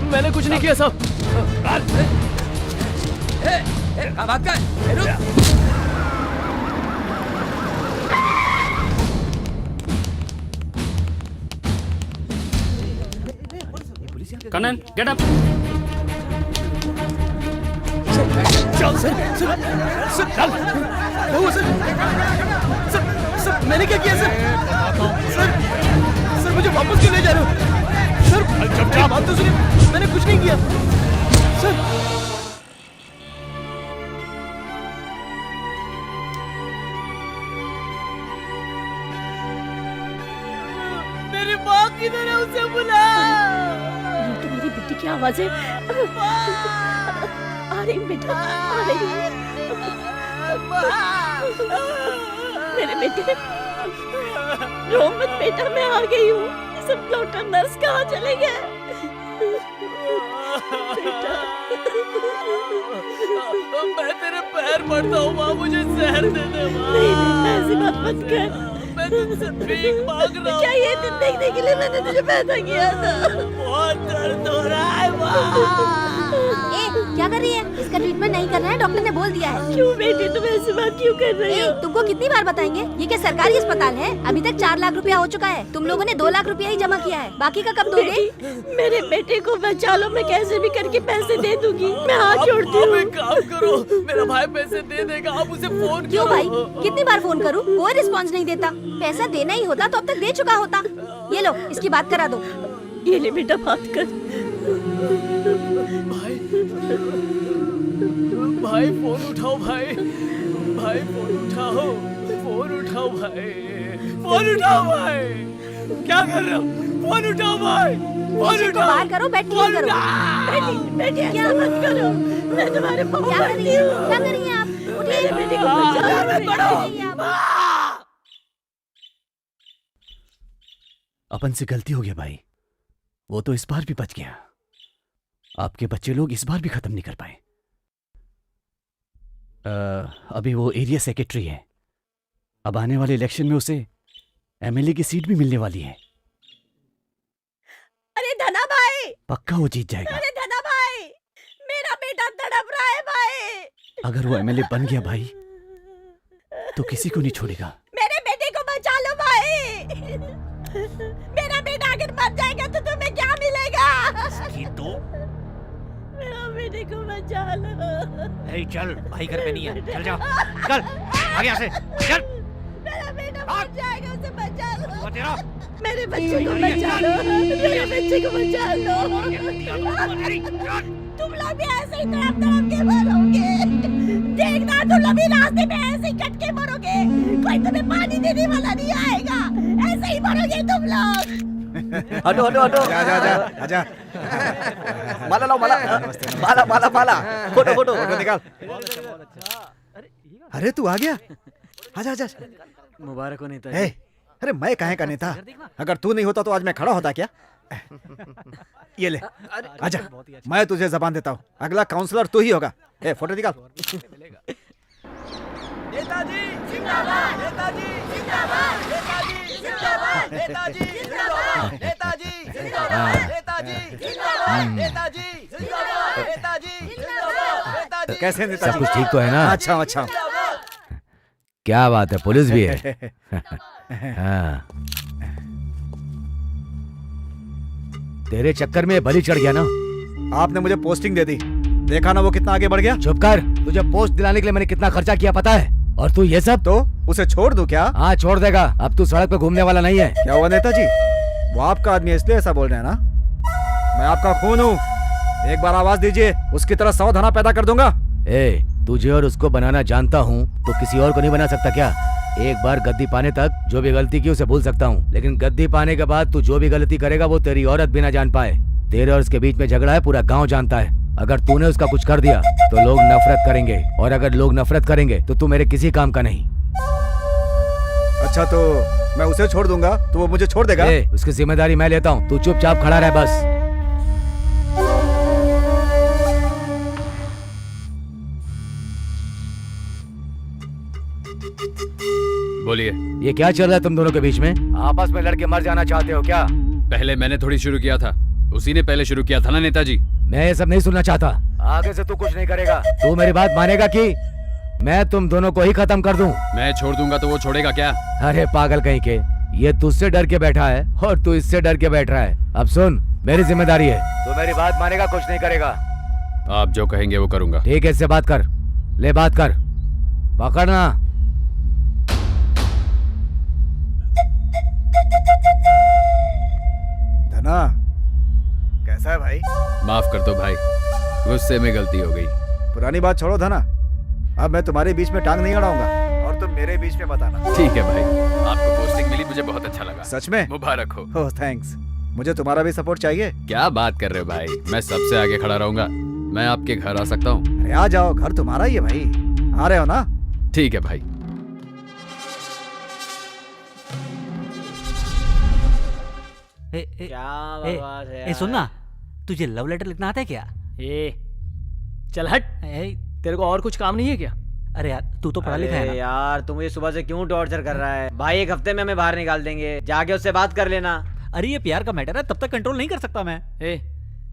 मैंने कुछ नहीं किया साहब। कहाँ भाग गए? रुक। Kanan get up. चल सर सर सर चल वो सर सर सर मैंने क्या किया सर सर सर मुझे वापस क्यों ले जा रहे हो सर मेरी बात तो सुनिए मैंने कुछ नहीं किया सर मेरी माँ किधर है उसे बुला। ये तो मेरी बेटी की आवाज है। आ रही हूँ बेटा आ रही हूँ। मेरे बेटे रो मत बेटा मैं आ गई हूँ। सब डॉक्टर नर्स कहाँ चले गए बेटा? मैं तेरे पैर पड़ता हूँ माँ, मुझे जहर दे दे माँ। नहीं बेटा ऐसी बात मत कर। मैं तुझसे भीख मांग रहा हूँ। क्या ये दिन देखने के लिए मैंने तुझे पैदा किया था? बहुत दर्द हो रहा है माँ। क्या कर रही है? इसका ट्रीटमेंट नहीं करना है, डॉक्टर ने बोल दिया है। क्यों बेटी तुम ऐसी बात क्यों कर रही हो? तुमको कितनी बार बताएंगे? ये क्या सरकारी अस्पताल है? अभी तक 4 लाख रुपया हो चुका है। तुम लोगों ने 2 लाख रुपया ही जमा किया है, बाकी का कब दोगे? मेरे बेटे को बचा लो, मैं कैसे भी करके पैसे दे दूंगी। मैं हाथ जोड़ती हूँ। एक काम करो, मेरा भाई पैसे दे देगा, आप उसे फोन करो। क्यों भाई, कितनी बार फोन करूँ? कोई रिस्पॉन्स नहीं देता। पैसा देना ही होता तो अब तक दे चुका होता। ये लो इसकी बात करा दो। ये ले बेटा बात कर। भाई फोन उठाओ भाई, भाई फोन उठाओ, फोन उठाओ भाई, फोन उठाओ भाई। क्या कर रहे हो? फोन उठाओ भाई, फोन उठाओ। बाहर करो, बैठ करो। बेटी बेटी क्या मत करो, मैं तुम्हारे पाँव पड़ती हूँ। क्या कर रही हैं आप? मेरे बेटे को बचाओ। अपन से गलती हो गया भाई, वो तो इस बार भी बच गया। आपके बच्चे लोग इस बार भी खत्म नहीं कर पाए। अभी वो एरिया सेक्रेटरी है। अब आने वाले इलेक्शन में उसे एमएलए की सीट भी मिलने वाली है। अरे धना भाई, पक्का वो जीत जाएगा। अरे धना भाई, मेरा बेटा तड़प रहा है भाई। अगर वो एमएलए बन गया भाई तो किसी को नहीं छोड़ेगा। मेरे बेटे को बचा लो भाई। मेरा बेटा अगर मर जाएगा तो तुम्हें क्या मिलेगा? मेरा बेटे को बचा लो। चल भाई घर पे नहीं है, चल जाओ, चल आगे यहाँ से, चल। मेरा बेटा मर जाएगा, उसे बचा लो। मेरे बच्चे को बचा लो, मेरे बच्चे को बचा लो। तुम लोग भी ऐसे ही तड़प तड़प के मरोगे। देखना तुम लोग भी रास्ते में ऐसे ही कट के मरोगे। कोई तुम्हें पानी देने वाला नहीं आएगा, ऐसे ही मरोगे तुम लोग। हटो हटो हटो, जा जा जा आजा। माला लाओ, माला माला माला माला। फोटो फोटो फोटो निकाल। अरे तू आ गया, आजा आजा। मुबारक हो नेता। अरे मैं काहे का नेता? अगर तू नहीं होता तो आज मैं खड़ा होता क्या? ये ले आजा, मैं तुझे जबान देता हूँ, अगला काउंसलर तू ही होगा। फोटो निकाल। नेताजी जिंदाबाद, नेताजी जिंदाबाद, नेताजी जिंदाबाद, नेताजी जिंदाबाद, नेताजी जिंदाबाद, नेताजी जिंदाबाद, नेताजी जिंदाबाद, नेताजी जिंदाबाद, नेताजी। कैसे नेताजी? सब कुछ ठीक तो है ना? अच्छा अच्छा। क्या बात है, पुलिस भी है। हाँ। तेरे चक्कर में बलि चढ़ गया ना? आपने मुझे पोस्टिंग दे दी, देखा ना वो कितना आगे बढ़ गया। चुप कर, तुझे पोस्ट दिलाने के लिए मैंने कितना खर्चा किया पता है? और तू ये सब? तो उसे छोड़ दूं क्या? हाँ छोड़ देगा, अब तू सड़क पे घूमने वाला नहीं है। क्या हुआ नेताजी? वो आपका आदमी है इसलिए ऐसा बोल रहे हैं ना? मैं आपका खून हूँ, एक बार आवाज दीजिए, उसकी तरह 100 धना पैदा कर दूंगा। तुझे और उसको बनाना जानता हूँ तो किसी और को नहीं बना सकता क्या? एक बार गद्दी पाने तक जो भी गलती की उसे भूल सकता हूँ, लेकिन गद्दी पाने के बाद तू जो भी गलती करेगा वो तेरी औरत भी ना जान पाए। तेरे और उसके बीच में झगड़ा है, पूरा गांव जानता है। अगर तूने उसका कुछ कर दिया तो लोग नफरत करेंगे, और अगर लोग नफरत करेंगे तो तू मेरे किसी काम का नहीं। अच्छा तो मैं उसे छोड़ दूंगा तो वो मुझे छोड़ देगा? उसकी जिम्मेदारी मैं लेता हूँ, तू चुपचाप खड़ा रह बस। बोलिए, ये क्या चल रहा है तुम दोनों के बीच में? आपस में लड़के मर जाना चाहते हो क्या? पहले मैंने थोड़ी शुरू किया था, उसी ने पहले शुरू किया था ना नेताजी। मैं ये सब नहीं सुनना चाहता। आगे से तू कुछ नहीं करेगा। तू मेरी बात मानेगा कि मैं तुम दोनों को ही खत्म कर दूं? मैं छोड़ दूंगा तो वो छोड़ेगा क्या? अरे पागल कहीं के, ये तुझसे डर के बैठा है और तू इससे डर के बैठ रहा है। अब सुन, मेरी जिम्मेदारी है, तू मेरी बात मानेगा, कुछ नहीं करेगा। आप जो कहेंगे वो करूंगा। ठीक है, इससे बात कर, ले बात कर, पकड़ना। धना कैसा है भाई? माफ कर दो भाई, गुस्से में गलती हो गई। पुरानी बात छोड़ो धना, अब मैं तुम्हारे बीच में टांग नहीं अड़ाऊंगा और तुम मेरे बीच में मत आना। ठीक है भाई, आपको पोस्टिंग मिली, मुझे बहुत अच्छा लगा। सच में? मुबारक हो। ओह थैंक्स, मुझे तुम्हारा भी सपोर्ट चाहिए। क्या बात कर रहे हो भाई, मैं सबसे आगे खड़ा रहूंगा। मैं आपके घर आ सकता हूँ? अरे आ जाओ, घर तुम्हारा ही है भाई, आ रहे हो ना? ठीक है भाई। क्या बकवास है? सुन ना, तुझे लव लेटर लिखना आता है क्या? चल हट, तेरे को और कुछ काम नहीं है क्या? अरे यार, तू तो पढ़ा लिखा है ना? यार तू मुझे सुबह से क्यों टॉर्चर कर रहा है भाई? एक हफ्ते में हमें बाहर निकाल देंगे, जाके उससे बात कर लेना। अरे ये प्यार का मैटर है, तब तक कंट्रोल नहीं कर सकता मैं।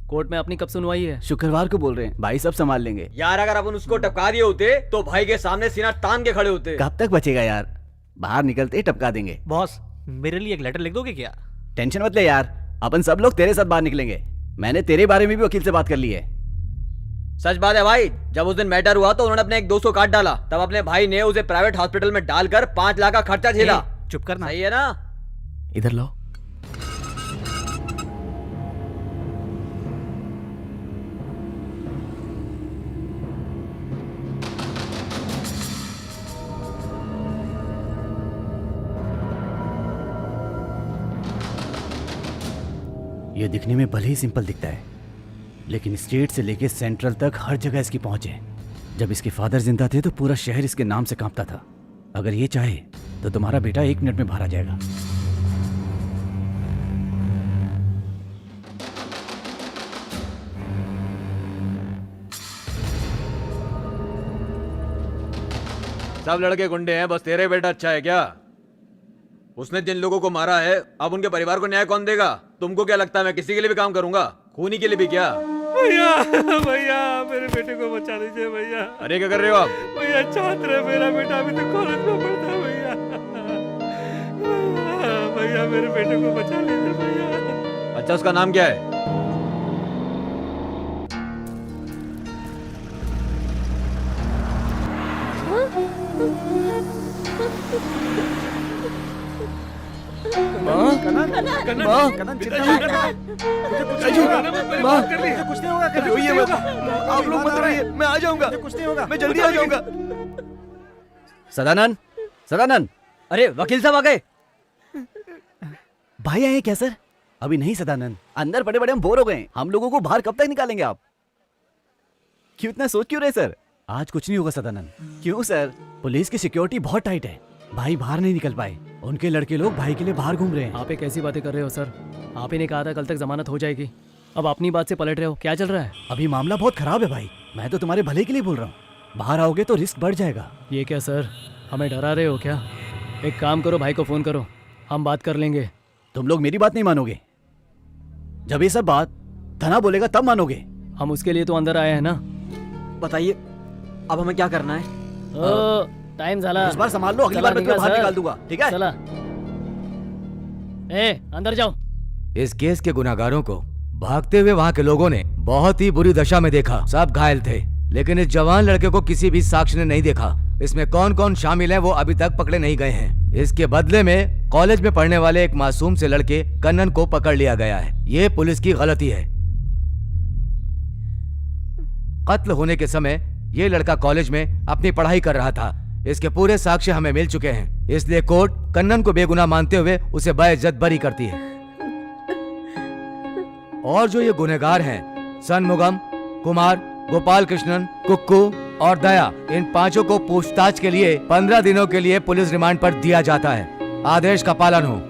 कोर्ट में अपनी कब सुनवाई है? शुक्रवार को बोल रहे हैं, भाई सब संभाल लेंगे। यार अगर अपन उसको टपका दिए होते तो भाई के सामने सीना तान के खड़े होते। कब तक बचेगा यार, बाहर निकलते ही टपका देंगे। बॉस, मेरे लिए एक लेटर लिख दोगे क्या? टेंशन मत ले यार, अपन सब लोग तेरे साथ बाहर निकलेंगे। मैंने तेरे बारे में भी वकील से बात कर ली है। सच बात है भाई, जब उस दिन मैटर हुआ तो उन्होंने अपने एक दोस्त को काट डाला, तब अपने भाई ने उसे प्राइवेट हॉस्पिटल में डालकर 5 लाख का खर्चा झेला। चुप करना। सही है ना? इधर लाओ। ये दिखने में भले ही सिंपल दिखता है, लेकिन स्टेट से लेके सेंट्रल तक हर जगह इसकी पहुंच है। जब इसके फादर जिंदा थे तो पूरा शहर इसके नाम से कांपता था। अगर ये चाहे तो तुम्हारा बेटा 1 मिनट में बाहर आ जाएगा। सब लड़के गुंडे हैं, बस तेरे बेटा अच्छा है क्या? उसने जिन लोगों को मारा है, अब उनके परिवार को न्याय कौन देगा? तुमको क्या लगता है मैं किसी के लिए भी काम करूंगा? खूनी के लिए भी क्या? भैया भैया, मेरे बेटे को बचा लीजिए भैया। अरे क्या कर रहे हो आप? भैया छात्र है मेरा बेटा, अभी तो कॉलेज में पढ़ता है भैया। भैया मेरे बेटे को बचा लीजिए भैया। अच्छा, उसका नाम क्या है? आप लोग मत रहिए, मैं आ जाऊंगा, कुछ नहीं होगा, मैं जल्दी आ जाऊंगा। सदानंद, सदानंद, अरे वकील साहब आ गए। भाई आए क्या सर? अभी नहीं सदानंद, अंदर पड़े पड़े हम बोर हो गए। हम लोगों को बाहर कब तक निकालेंगे आप? क्यों इतना सोच क्यों रहे सर? आज कुछ नहीं होगा सदानंद। क्यों सर? पुलिस की सिक्योरिटी बहुत टाइट है, भाई बाहर नहीं निकल पाए। उनके लड़के लोग भाई के लिए बाहर घूम रहे हैं। आप एक ऐसी बातें कर रहे हो सर? आप ही ने कहा था कल तक जमानत हो जाएगी, अब अपनी बात से पलट रहे हो, क्या चल रहा है? अभी मामला बहुत खराब है भाई, मैं तो तुम्हारे भले के लिए बोल रहा हूँ। बाहर आओगे तो रिस्क बढ़ जाएगा। ये क्या सर, हमें डरा रहे हो क्या? एक काम करो, भाई को फोन करो, हम बात कर लेंगे। तुम लोग मेरी बात नहीं मानोगे। जब ये सब बात धना बोलेगा तब मानोगे। हम उसके लिए तो अंदर आए हैं ना। बताइए अब हमें क्या करना है? टाइम झाला, इस बार संभाल लो, अगली बार मैं तुम्हें बाहर निकाल दूंगा, ठीक है? चला, अंदर जाओ। इस केस के गुनाहगारों को भागते हुए वहाँ के लोगों ने बहुत ही बुरी दशा में देखा। सब घायल थे, लेकिन इस जवान लड़के को किसी भी साक्ष्य ने नहीं देखा। इसमें कौन कौन शामिल है वो अभी तक पकड़े नहीं गए हैं। इसके बदले में कॉलेज में पढ़ने वाले एक मासूम से लड़के कन्नन को पकड़ लिया गया है। ये पुलिस की गलती है। कत्ल होने के समय ये लड़का कॉलेज में अपनी पढ़ाई कर रहा था। इसके पूरे साक्ष्य हमें मिल चुके हैं, इसलिए कोर्ट कन्नन को बेगुनाह मानते हुए उसे बाइज्जत बरी करती है। और जो ये गुनहगार हैं, सनमुगम, कुमार, गोपाल कृष्णन, कुक्कू और दया, इन 5 को पूछताछ के लिए 15 दिनों के लिए पुलिस रिमांड पर दिया जाता है। आदेश का पालन हो।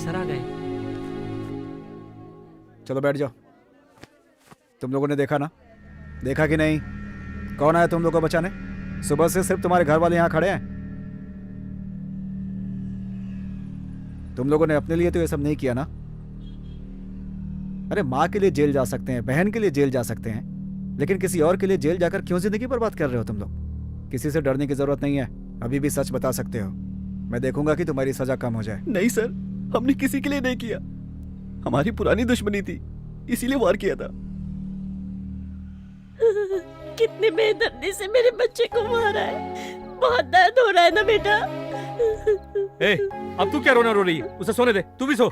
सर आ गए। चलो बैठ जाओ। तुम लोगों ने देखा ना, देखा कि नहीं? कौन आया तुम लोगों को बचाने? सुबह से सिर्फ तुम्हारे घर वाले यहाँ खड़े हैं। तुम लोगों ने अपने लिए तो ये सब नहीं किया ना। अरे माँ के लिए जेल जा सकते हैं, बहन के लिए जेल जा सकते हैं, लेकिन किसी और के लिए जेल जाकर क्यों जिंदगी बर्बाद कर रहे हो तुम लोग? किसी से डरने की जरूरत नहीं है, अभी भी सच बता सकते हो। मैं देखूंगा कि तुम्हारी सजा कम हो जाए। नहीं सर, हमने किसी के लिए नहीं किया। हमारी पुरानी दुश्मनी थी, इसीलिए वार किया था। कितने बेदर्दी से मेरे बच्चे को मारा है। बहुत दर्द हो रहा है ना बेटा। ए, अब तू क्या रोना रो रही है? उसे सोने दे, तू भी सो।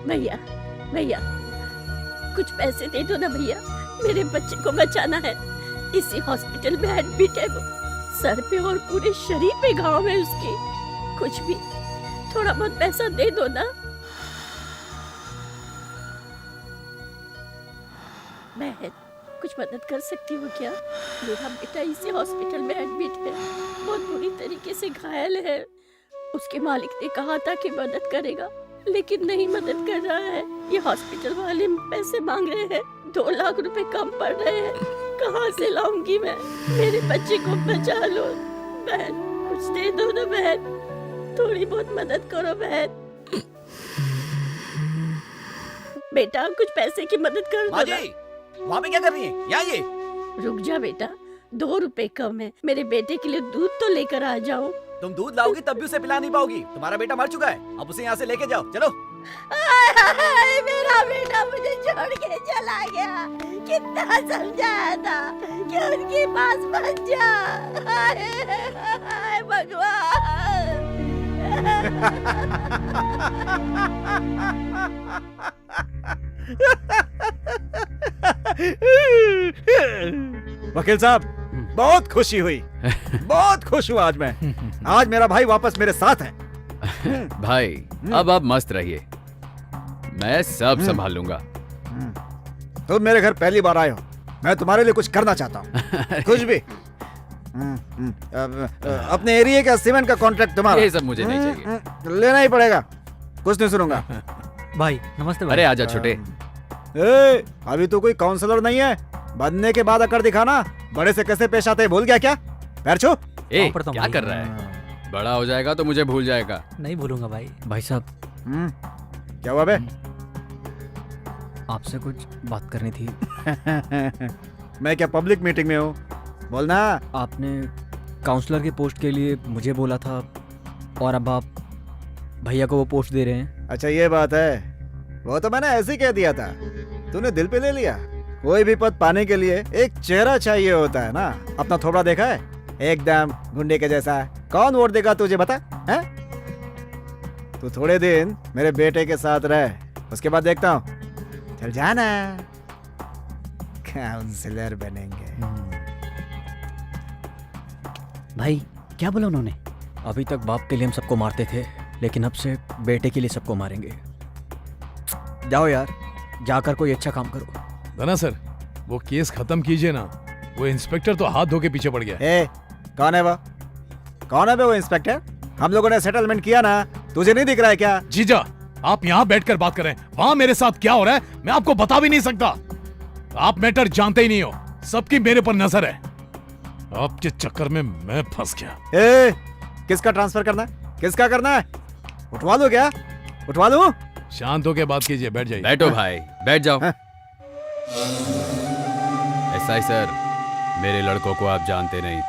भैया भैया कुछ पैसे दे दो ना भैया, मेरे बच्चे को बचाना है। इसी हॉस्पिटल में एडमिट है वो। सर पे और पूरे शरीर पे घाव है उसके। कुछ भी थोड़ा बहुत पैसा दे दो ना। बहन कुछ मदद कर सकती हो क्या? मेरा बेटा इसी हॉस्पिटल में एडमिट है, बहुत बुरी तरीके से घायल है। उसके मालिक ने कहा था कि मदद करेगा, लेकिन नहीं मदद कर रहा है। ये हॉस्पिटल वाले पैसे मांग रहे हैं, 2 लाख रुपए कम पड़ रहे हैं। कहाँ से लाऊंगी मैं? मेरे बच्चे को बचा लो बहन, कुछ दे दो ना बहन, थोड़ी बहुत मदद करो बहन। बेटा कुछ पैसे की मदद कर दो ना। वहाँ पे क्या कर रही है? यहाँ ये रुक जा बेटा, 2 रुपए कम है। मेरे बेटे के लिए दूध तो लेकर आ जाओ। तुम दूध लाओगी तब भी उसे पिला नहीं पाओगी। तुम्हारा बेटा मर चुका है, अब उसे यहाँ से लेके जाओ। चलो। मेरा बेटा मुझे छोड़ के चला गया। कितना समझाया था कि उनके पास मत जा। हाय वकील साहब बहुत खुशी हुई, बहुत खुश हुआ आज मैं। आज मेरा भाई वापस मेरे साथ है। भाई अब आप मस्त रहिए, मैं सब संभाल लूंगा। तुम मेरे घर पहली बार आए हो, मैं तुम्हारे लिए कुछ करना चाहता हूँ। कुछ भी। अपने एरिया का सीमेंट का कॉन्ट्रैक्ट तुम्हारा। ये सब मुझे नहीं चाहिए, लेना ही पड़ेगा, कुछ नहीं सुनूंगा। भाई नमस्ते भाई। अरे आजा छोटे। अभी तो कोई काउंसलर नहीं है, बनने के बाद अकड़ दिखाना। बड़े से कैसे पेश आते हैं भूल गया क्या? पैर छू। क्या कर रहा है? बड़ा हो जाएगा तो मुझे भूल जाएगा। नहीं भूलूंगा भाई। भाई साहब क्या हुआ बे? आपसे कुछ बात करनी थी। मैं क्या पब्लिक मीटिंग में हूँ? बोलना। आपने काउंसलर की पोस्ट के लिए मुझे बोला था और अब आप भैया को वो पोस्ट दे रहे हैं। अच्छा ये बात है, वो तो मैंने ऐसे ही कह दिया था, तूने दिल पे ले लिया। कोई भी पद पाने के लिए एक चेहरा चाहिए होता है ना। अपना थोबड़ा देखा है? एकदम गुंडे के जैसा। कौन वोट देगा तुझे बता है? तू थोड़े दिन मेरे बेटे के साथ रह, उसके बाद देखता हूँ। चल जाना, काउंसलर बनेंगे। भाई क्या बोला उन्होंने? अभी तक बाप के लिए हम सबको मारते थे, लेकिन अब से बेटे के लिए सबको मारेंगे। जाओ यार, जाकर कोई अच्छा काम करो। धना सर, वो केस खत्म कीजिए ना। वो इंस्पेक्टर तो हाथ धो के पीछे पड़ गया। कौन है वो? कौन है वो इंस्पेक्टर? हम लोगों ने सेटलमेंट किया ना, तुझे नहीं दिख रहा है क्या? जीजा, आप यहाँ बैठकर बात करें, वहाँ मेरे साथ क्या हो रहा है मैं आपको बता भी नहीं सकता। आप मैटर जानते ही नहीं हो, सबकी मेरे पर नजर है। आपके चक्कर में मैं फंस गया। किसका ट्रांसफर करना है? किसका करना है? उठवा लो क्या? उठवा लो। शांत होकर बात कीजिए, बैठ जाइए। बैठो भाई, बैठ जाओ। एसआई सर, मेरे लड़कों को आप जानते नहीं।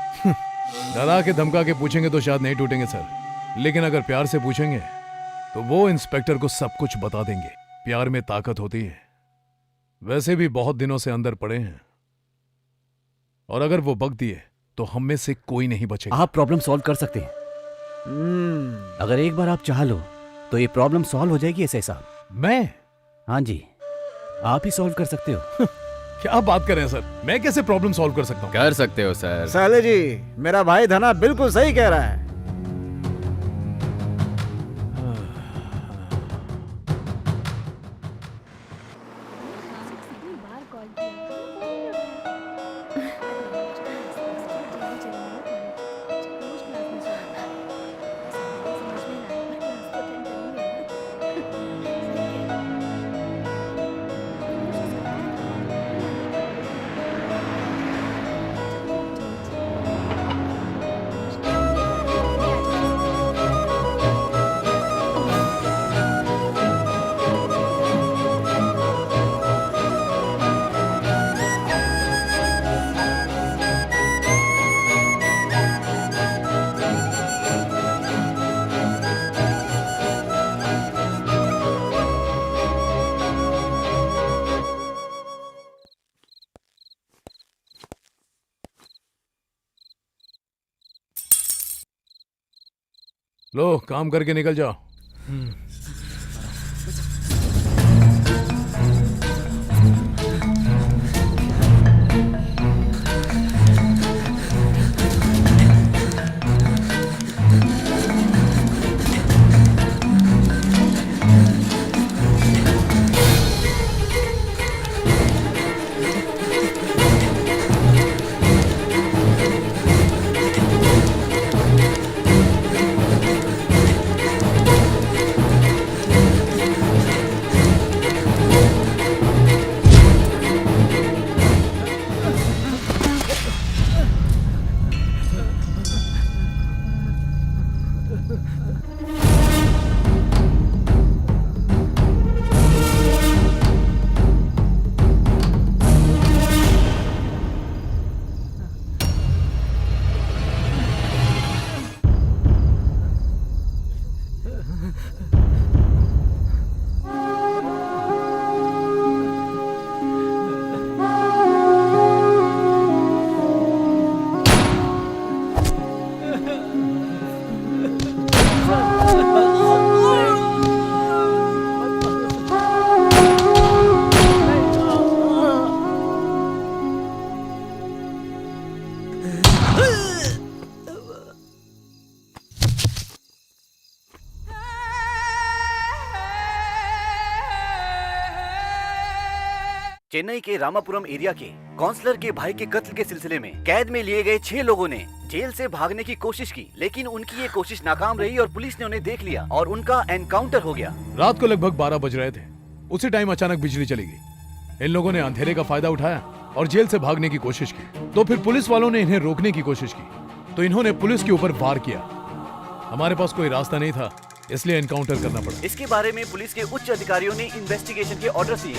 डरा के धमका के पूछेंगे तो शायद नहीं टूटेंगे सर, लेकिन अगर प्यार से पूछेंगे तो वो इंस्पेक्टर को सब कुछ बता देंगे। प्यार में ताकत होती है। वैसे भी बहुत दिनों से अंदर पड़े हैं, और अगर वो बक दिए तो हम में से कोई नहीं बचेगा। आप प्रॉब्लम सॉल्व कर सकते हैं। अगर एक बार आप चाह लो तो ये प्रॉब्लम सॉल्व हो जाएगी एसआई साहब। मैं? हाँ जी, आप ही सॉल्व कर सकते हो। क्या बात कर रहे हैं सर? मैं कैसे प्रॉब्लम सॉल्व कर सकता हूँ? कर सकते हो सर। साले जी, मेरा भाई धना बिल्कुल सही कह रहा है। लो, काम करके निकल जाओ। चेन्नई के रामापुरम एरिया के काउंसलर के भाई के कत्ल के सिलसिले में कैद में लिए गए 6 लोगों ने जेल से भागने की कोशिश की, लेकिन उनकी ये कोशिश नाकाम रही और पुलिस ने उन्हें देख लिया और उनका एनकाउंटर हो गया। रात को लगभग 12 बज रहे थे। उसी टाइम अचानक बिजली चली गई। इन लोगों ने अंधेरे का फायदा उठाया और जेल से भागने की कोशिश की। तो फिर पुलिस वालों ने इन्हें रोकने की कोशिश की, तो इन्होंने पुलिस के ऊपर वार किया। हमारे पास कोई रास्ता नहीं था, इसलिए एनकाउंटर करना पड़ा। इसके बारे में पुलिस के उच्च अधिकारियों ने इन्वेस्टिगेशन के ऑर्डर दिए।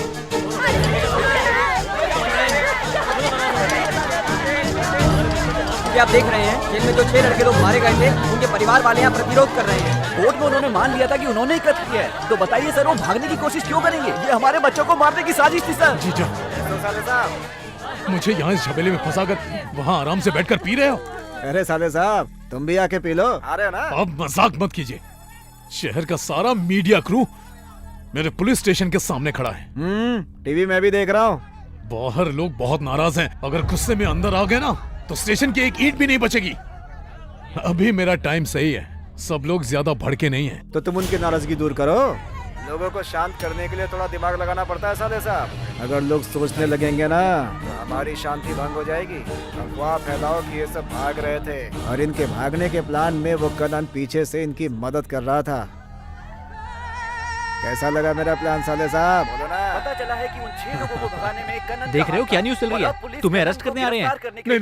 आप देख रहे हैं, जेल में जो 6 लड़के लोग मारे गए थे, उनके परिवार वाले यहाँ प्रतिरोध कर रहे हैं। कोर्ट में उन्होंने मान लिया था कि उन्होंने ही कत्ल किया है। तो बताइए सर, वो भागने की कोशिश क्यों करेंगे? ये हमारे बच्चों को मारने की साजिश थी सर। जीजा, मुझे यहाँ इस झमेले में फंसाकर वहाँ आराम से बैठकर पी रहे हो? अरे साले साहब, तुम भी आके पी लो। आ रहे हो ना? अब मजाक मत कीजिए। शहर का सारा मीडिया क्रू मेरे पुलिस स्टेशन के सामने खड़ा है। टीवी में भी देख रहा हूँ। बाहर लोग बहुत नाराज हैं। अगर गुस्से में अंदर आ गए ना, तो स्टेशन की एक ईंट भी नहीं बचेगी। अभी मेरा टाइम सही है, सब लोग ज्यादा भड़के नहीं हैं। तो तुम उनकी नाराजगी दूर करो। लोगों को शांत करने के लिए थोड़ा दिमाग लगाना पड़ता है साले साहब। अगर लोग सोचने लगेंगे ना, तो हमारी शांति भंग हो जाएगी। अफवाह फैलाओ कि ये सब भाग रहे थे और इनके भागने के प्लान में वो कनन पीछे से इनकी मदद कर रहा था। कैसा लगा मेरा प्लान साले साहब? बोलो ना। पता चला है कि उन 6 लोगों को भगाने में कनन देख रहे हो क्या न्यूज़ चल रही है? तुम्हें अरेस्ट करने आ रहे हैं? नहीं,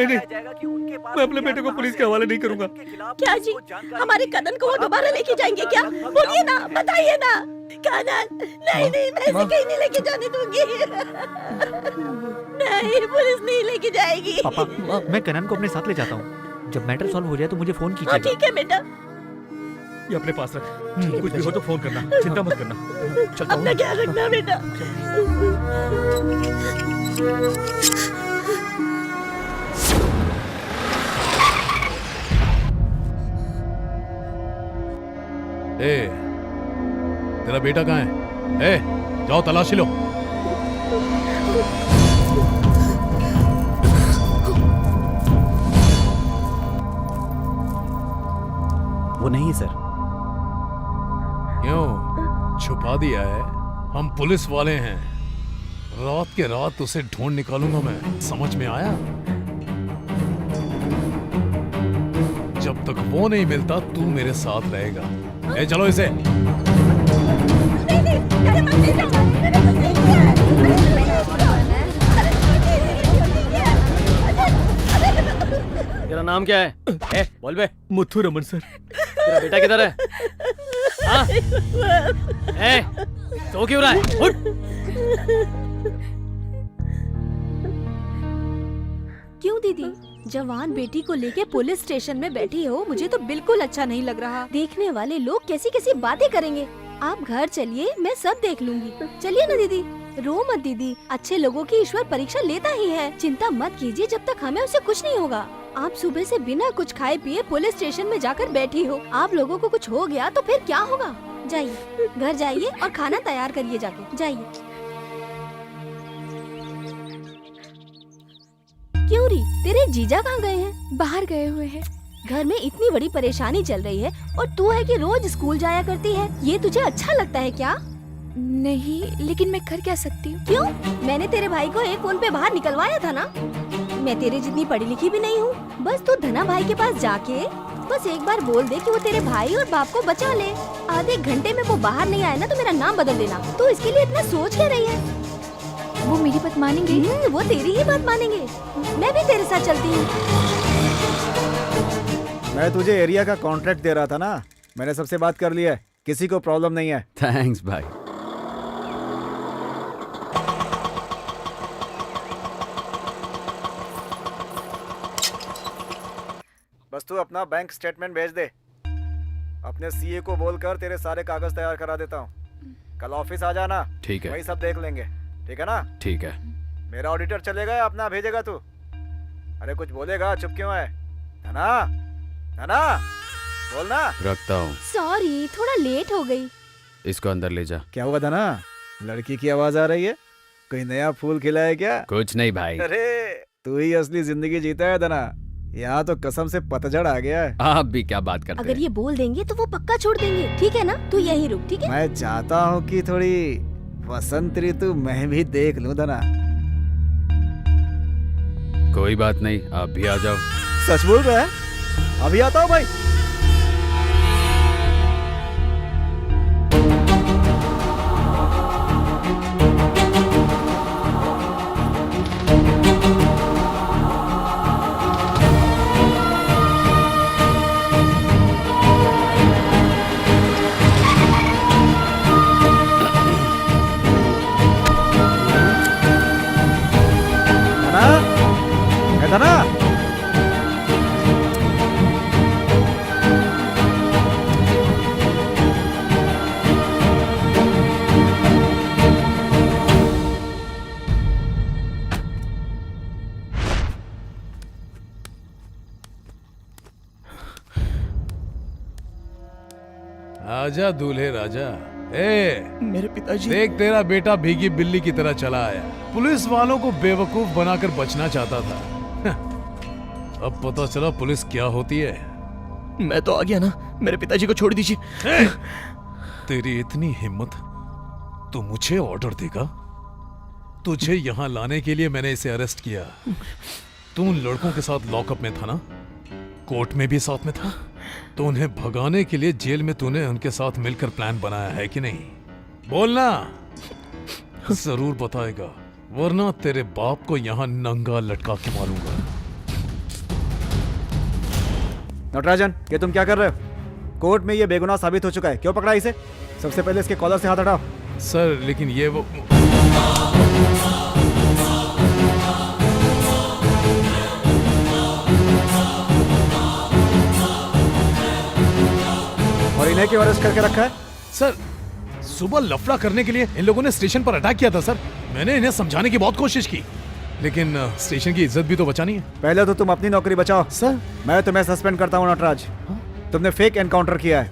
मैं अपने बेटे को पुलिस के हवाले नहीं करूंगा। क्या जी, हमारे कनन को वो दोबारा लेके जाएंगे क्या? बोलिए ना, बताइए ना। कनन, नहीं नहीं, मैं इसे कहीं नहीं लेके जाने दूंगी। नहीं, पुलिस नहीं लेके जाएगी। पापा, मैं कनन को अपने साथ ले जाता हूँ। जब मैटर सॉल्व हो जाए तो मुझे फोन कीजिएगा। ठीक है बेटा, ये अपने पास रख। कुछ भी हो तो फोन करना, चिंता मत करना। चलता हूँ। अपना ख्याल रखना बेटा। ए, तेरा बेटा कहाँ है? ए, जाओ तलाशी लो। वो नहीं है सर। क्यों छुपा दिया है? हम पुलिस वाले हैं, रात के रात उसे ढूंढ निकालूंगा मैं, समझ में आया? जब तक वो नहीं मिलता तू मेरे साथ रहेगा। ए चलो इसे। तेरा नाम क्या है? बोल बे। मुथु रमन सर। तेरा बेटा किधर है? हाँ? सो क्यों रहा है? उठ। क्यों दीदी, जवान बेटी को लेके पुलिस स्टेशन में बैठी हो, मुझे तो बिल्कुल अच्छा नहीं लग रहा। देखने वाले लोग कैसी कैसी बातें करेंगे। आप घर चलिए, मैं सब देख लूंगी। चलिए ना दीदी। रो मत दीदी, अच्छे लोगों की ईश्वर परीक्षा लेता ही है। चिंता मत कीजिए, जब तक हमें उसे कुछ नहीं होगा। आप सुबह से बिना कुछ खाए पिए पुलिस स्टेशन में जाकर बैठी हो। आप लोगों को कुछ हो गया तो फिर क्या होगा? जाइए, घर जाइए और खाना तैयार करिए, जाके जाइए। क्यों री, तेरे जीजा कहाँ गए हैं? बाहर गए हुए हैं। घर में इतनी बड़ी परेशानी चल रही है और तू है कि रोज स्कूल जाया करती है। ये तुझे अच्छा लगता है क्या? नहीं, लेकिन मैं कर क्या सकती हूँ? क्यों? मैंने तेरे भाई को एक फोन पे बाहर निकलवाया था ना। मैं तेरे जितनी पढ़ी लिखी भी नहीं हूँ। बस तू धना भाई के पास जाके बस एक बार बोल दे कि वो तेरे भाई और बाप को बचा ले। आधे घंटे में वो बाहर नहीं आए ना तो मेरा नाम बदल देना। तो इसके लिए इतना सोच क्या रही है? वो मेरी बात मानेंगे? वो तेरी ही बात मानेंगे। मैं भी तेरे साथ चलती हूँ। मैं तुझे एरिया का कॉन्ट्रैक्ट दे रहा था ना, मैंने सबसे बात कर ली है, किसी को प्रॉब्लम नहीं है। थैंक्स भाई। बस तू अपना बैंक स्टेटमेंट भेज दे। अपने सीए को बोलकर तेरे सारे कागज तैयार करा देता हूँ। कल ऑफिस आ जाना। ठीक है। वही सब देख लेंगे, ठीक है ना? ठीक है। मेरा ऑडिटर चलेगा या अपना भेजेगा तू? अरे कुछ बोलेगा, चुप क्यों है? धना, धना, बोलना। रखता हूँ। सॉरी, थोड़ा लेट हो गई। इसको अंदर ले जा। क्या हुआ धना? लड़की की आवाज आ रही है? कोई नया फूल खिला है क्या? कुछ नहीं भाई। अरे तू ही असली जिंदगी जीता है धना। यहाँ तो कसम से पतझड़ आ गया है। आप भी क्या बात करते अगर ये बोल देंगे तो वो पक्का छोड़ देंगे, ठीक है ना? तू यहीं रुक, ठीक है? मैं चाहता हूँ कि थोड़ी वसंत ऋतु मैं भी देख लूं धना। कोई बात नहीं, आप भी आ जाओ। सच बोल रहा है? अभी आता हूँ भाई। धना, आजा दूल्हे राजा। ए मेरे पिताजी। देख तेरा बेटा भीगी बिल्ली की तरह चला आया। पुलिस वालों को बेवकूफ बनाकर बचना चाहता था। अब पता चला पुलिस क्या होती है। मैं तो आ गया ना, मेरे पिताजी को छोड़ दीजिए। तेरी इतनी हिम्मत, तू मुझे ऑर्डर देगा? तुझे यहाँ लाने के लिए मैंने इसे अरेस्ट किया। तू उन लड़कों के साथ लॉकअप में था ना, कोर्ट में भी साथ में था, तो उन्हें भगाने के लिए जेल में तूने उनके साथ मिलकर प्लान बनाया है कि नहीं? बोलना। जरूर बताएगा, वरना तेरे बाप को यहाँ नंगा लटका के मारूंगा। नटराजन, ये तुम क्या कर रहे हो? कोर्ट में ये बेगुनाह साबित हो चुका है, क्यों पकड़ा इसे? सबसे पहले इसके कॉलर से हाथ हटाओ। सर लेकिन ये वो और इन्हें क्यों अरेस्ट करके रखा है? सर सुबह लफड़ा करने के लिए इन लोगों ने स्टेशन पर अटैक किया था सर। मैंने इन्हें समझाने की बहुत कोशिश की, लेकिन स्टेशन की इज्जत भी तो बचानी है। पहले तो तुम अपनी नौकरी बचाओ। सर मैं तुम्हें सस्पेंड करता हूँ नटराज। तुमने फेक एनकाउंटर किया है।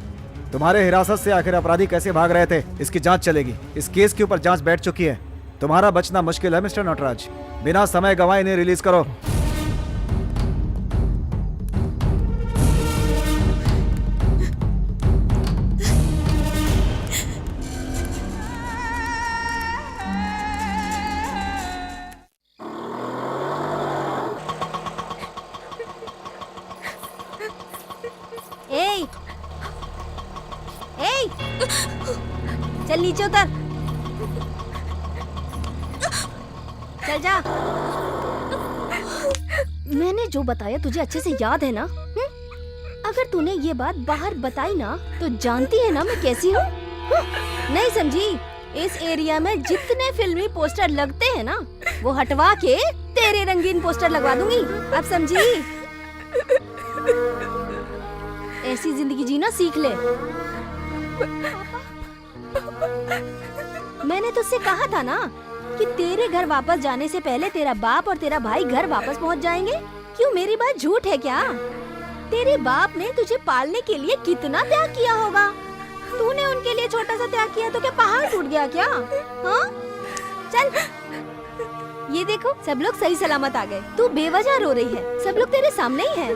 तुम्हारे हिरासत से आखिर अपराधी कैसे भाग रहे थे, इसकी जांच चलेगी। इस केस के ऊपर जांच बैठ चुकी है। तुम्हारा बचना मुश्किल है मिस्टर नटराज। बिना समय गंवाए इन्हें रिलीज करो। ए, ए, चल नीचे उतर। चल जा। मैंने जो बताया तुझे अच्छे से याद है ना? अगर तूने ये बात बाहर बताई ना तो जानती है ना मैं कैसी हूँ? नहीं समझी? इस एरिया में जितने फिल्मी पोस्टर लगते हैं ना वो हटवा के तेरे रंगीन पोस्टर लगवा दूंगी। अब समझी? ऐसी जिंदगी जीना सीख ले। मैंने तुझसे कहा था ना कि तेरे घर वापस जाने से पहले तेरा बाप और तेरा भाई घर वापस पहुंच जाएंगे। क्यों मेरी बात झूठ है क्या? तेरे बाप ने तुझे पालने के लिए कितना त्याग किया होगा। तूने उनके लिए छोटा सा त्याग किया तो क्या पहाड़ टूट गया क्या? हाँ? चल ये देखो सब लोग सही सलामत आ गए। तू बेवजह रो रही है, सब लोग तेरे सामने ही है।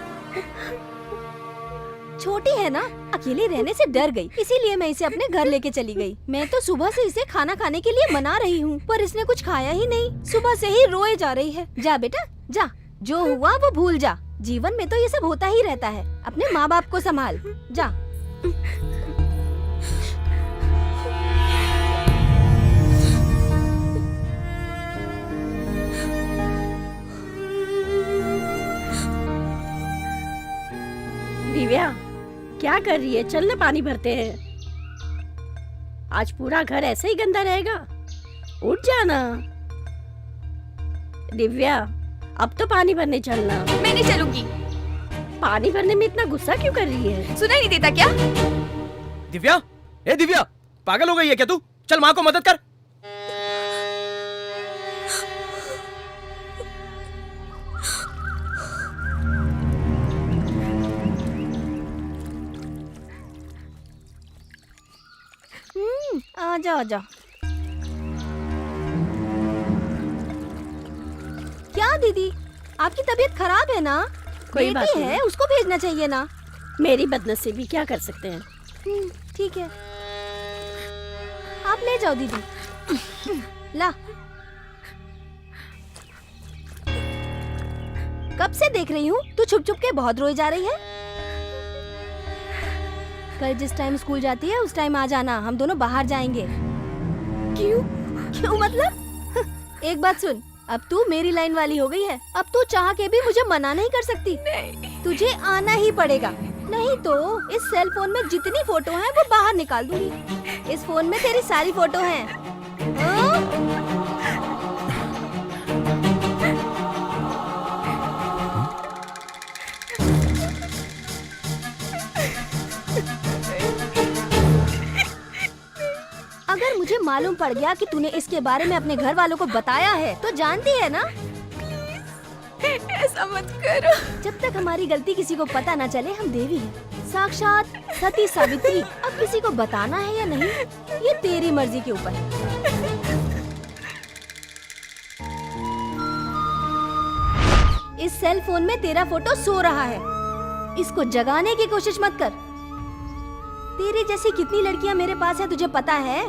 छोटी है ना, अकेले रहने से डर गई, इसीलिए मैं इसे अपने घर लेके चली गई। मैं तो सुबह से इसे खाना खाने के लिए मना रही हूँ पर इसने कुछ खाया ही नहीं। सुबह से ही रोए जा रही है। जा बेटा जा, जो हुआ वो भूल जा। जीवन में तो ये सब होता ही रहता है। अपने माँ बाप को संभाल। जा। दिव्या क्या कर रही है? चल ना पानी भरते हैं। आज पूरा घर ऐसे ही गंदा रहेगा। उठ जाना। दिव्या अब तो पानी भरने चलना। मैं नहीं चलूंगी। पानी भरने में इतना गुस्सा क्यों कर रही है? सुनाई नहीं देता क्या? दिव्या, ए दिव्या, पागल हो गई है क्या तू? चल माँ को मदद कर। आजा आजा। क्या दीदी आपकी तबीयत खराब है ना? कोई बात बेटी नहीं। है, उसको भेजना चाहिए ना। मेरी बदनसीबी, क्या कर सकते हैं। ठीक है आप ले जाओ दीदी। ला। कब से देख रही हूँ तू छुप छुप के बहुत रोई जा रही है। कल जिस टाइम स्कूल जाती है उस टाइम आ जाना, हम दोनों बाहर जाएंगे। क्यों? क्यों मतलब? एक बात सुन, अब तू मेरी लाइन वाली हो गई है। अब तू चाह के भी मुझे मना नहीं कर सकती। नहीं। तुझे आना ही पड़ेगा, नहीं तो इस सेल फोन में जितनी फोटो हैं वो बाहर निकाल दूंगी। इस फोन में तेरी सारी फोटो हैं। अगर मुझे मालूम पड़ गया कि तूने इसके बारे में अपने घर वालों को बताया है तो जानती है ना, ऐसा मत करो। जब तक हमारी गलती किसी को पता न चले हम देवी हैं, साक्षात सती सावित्री। अब किसी को बताना है या नहीं ये तेरी मर्जी के ऊपर है। इस सेल फोन में तेरा फोटो सो रहा है, इसको जगाने की कोशिश मत कर। तेरी जैसी कितनी लड़कियां मेरे पास है तुझे पता है?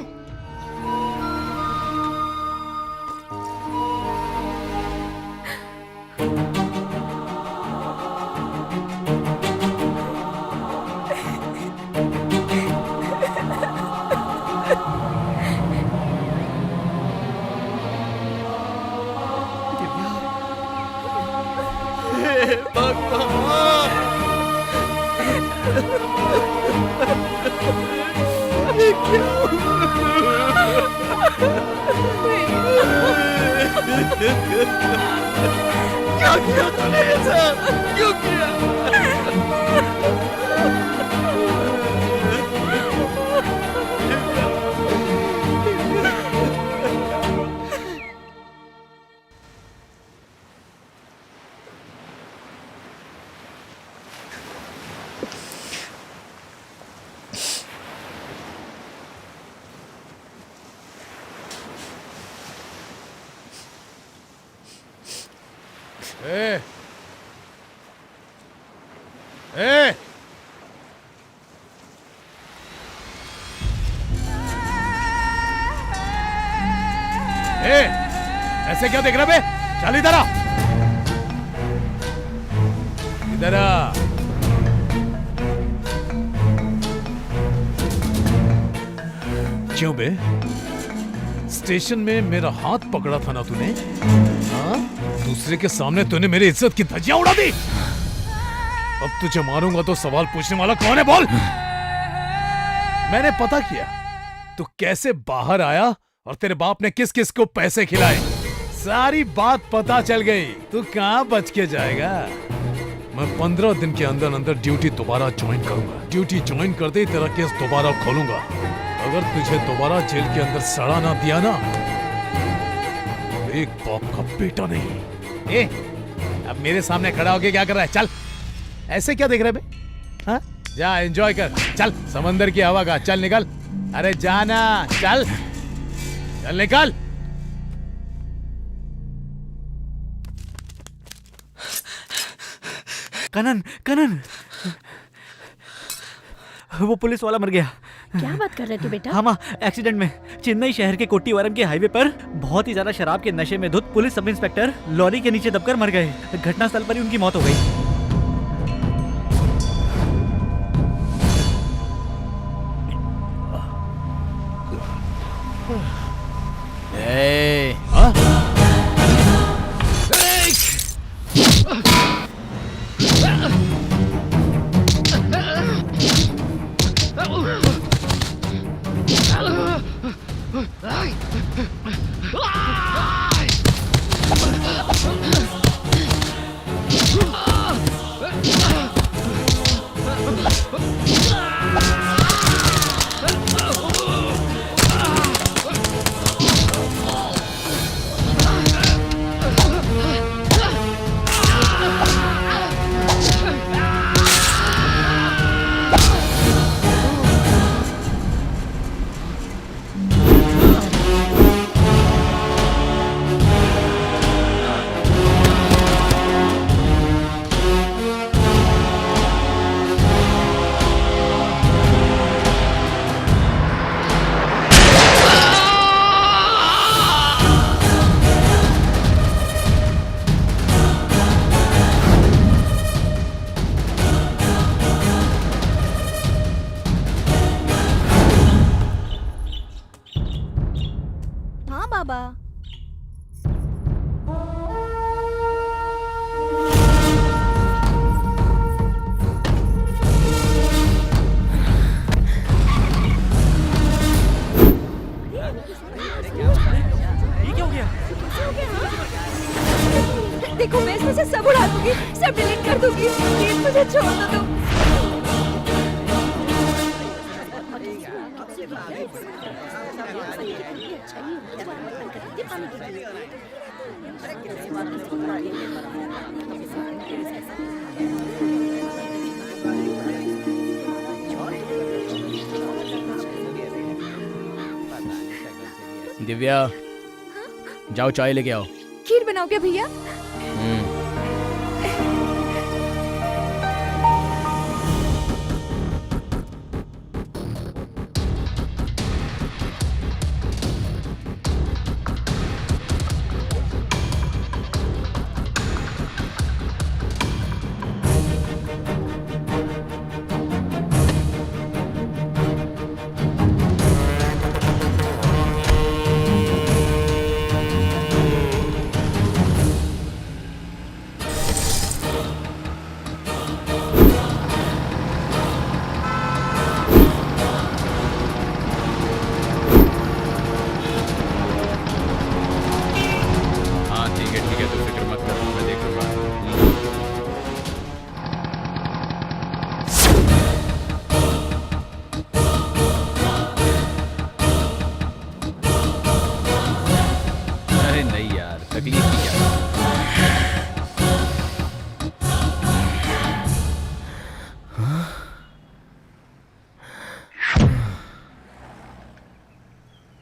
क्या किया तूने ऐसा? क्यों किया? ए, ए, ए, ऐसे क्या देख रहा बे? चल इधर आ, इधर आ। क्यों बे? स्टेशन में मेरा हाथ पकड़ा था ना तूने? हाँ? दूसरे के सामने तूने मेरी इज्जत की धज्जियां उड़ा दी। अब तुझे मारूंगा तो सवाल पूछने वाला कौन है बोल? मैंने पता किया तू कैसे बाहर आया और तेरे बाप ने किस किस को पैसे खिलाए। सारी बात पता चल गई। तू कहां बच के जाएगा? मैं 15 दिन के अंदर अंदर ड्यूटी दोबारा ज्वाइन करूंगा। ड्यूटी ज्वाइन करते ही तेरा केस दोबारा खोलूंगा। अगर तुझे दोबारा जेल के अंदर सड़ा ना दिया ना, एक बाप का बेटा नहीं। ए, अब मेरे सामने खड़ा होके क्या कर रहा है? चल, ऐसे क्या देख रहे बे? हाँ? जा एंजॉय कर, चल समंदर की हवा का, चल निकल। अरे जाना, चल चल निकल। कनन, कनन, वो पुलिस वाला मर गया। क्या बात कर रहे थे बेटा? हाँ माँ, एक्सीडेंट में चेन्नई शहर के कोट्टीवरम के हाईवे पर बहुत ही ज्यादा शराब के नशे में धुत पुलिस सब इंस्पेक्टर लॉरी के नीचे दबकर मर गए। घटनास्थल पर ही उनकी मौत हो गई। देखो मैं इसमें से सब उड़ा दूंगी, सब डिलीट कर दूंगी। प्लीज मुझे छोड़ दो तुम। दिव्या, जाओ चाय लेके आओ। खीर बनाओगे भैया?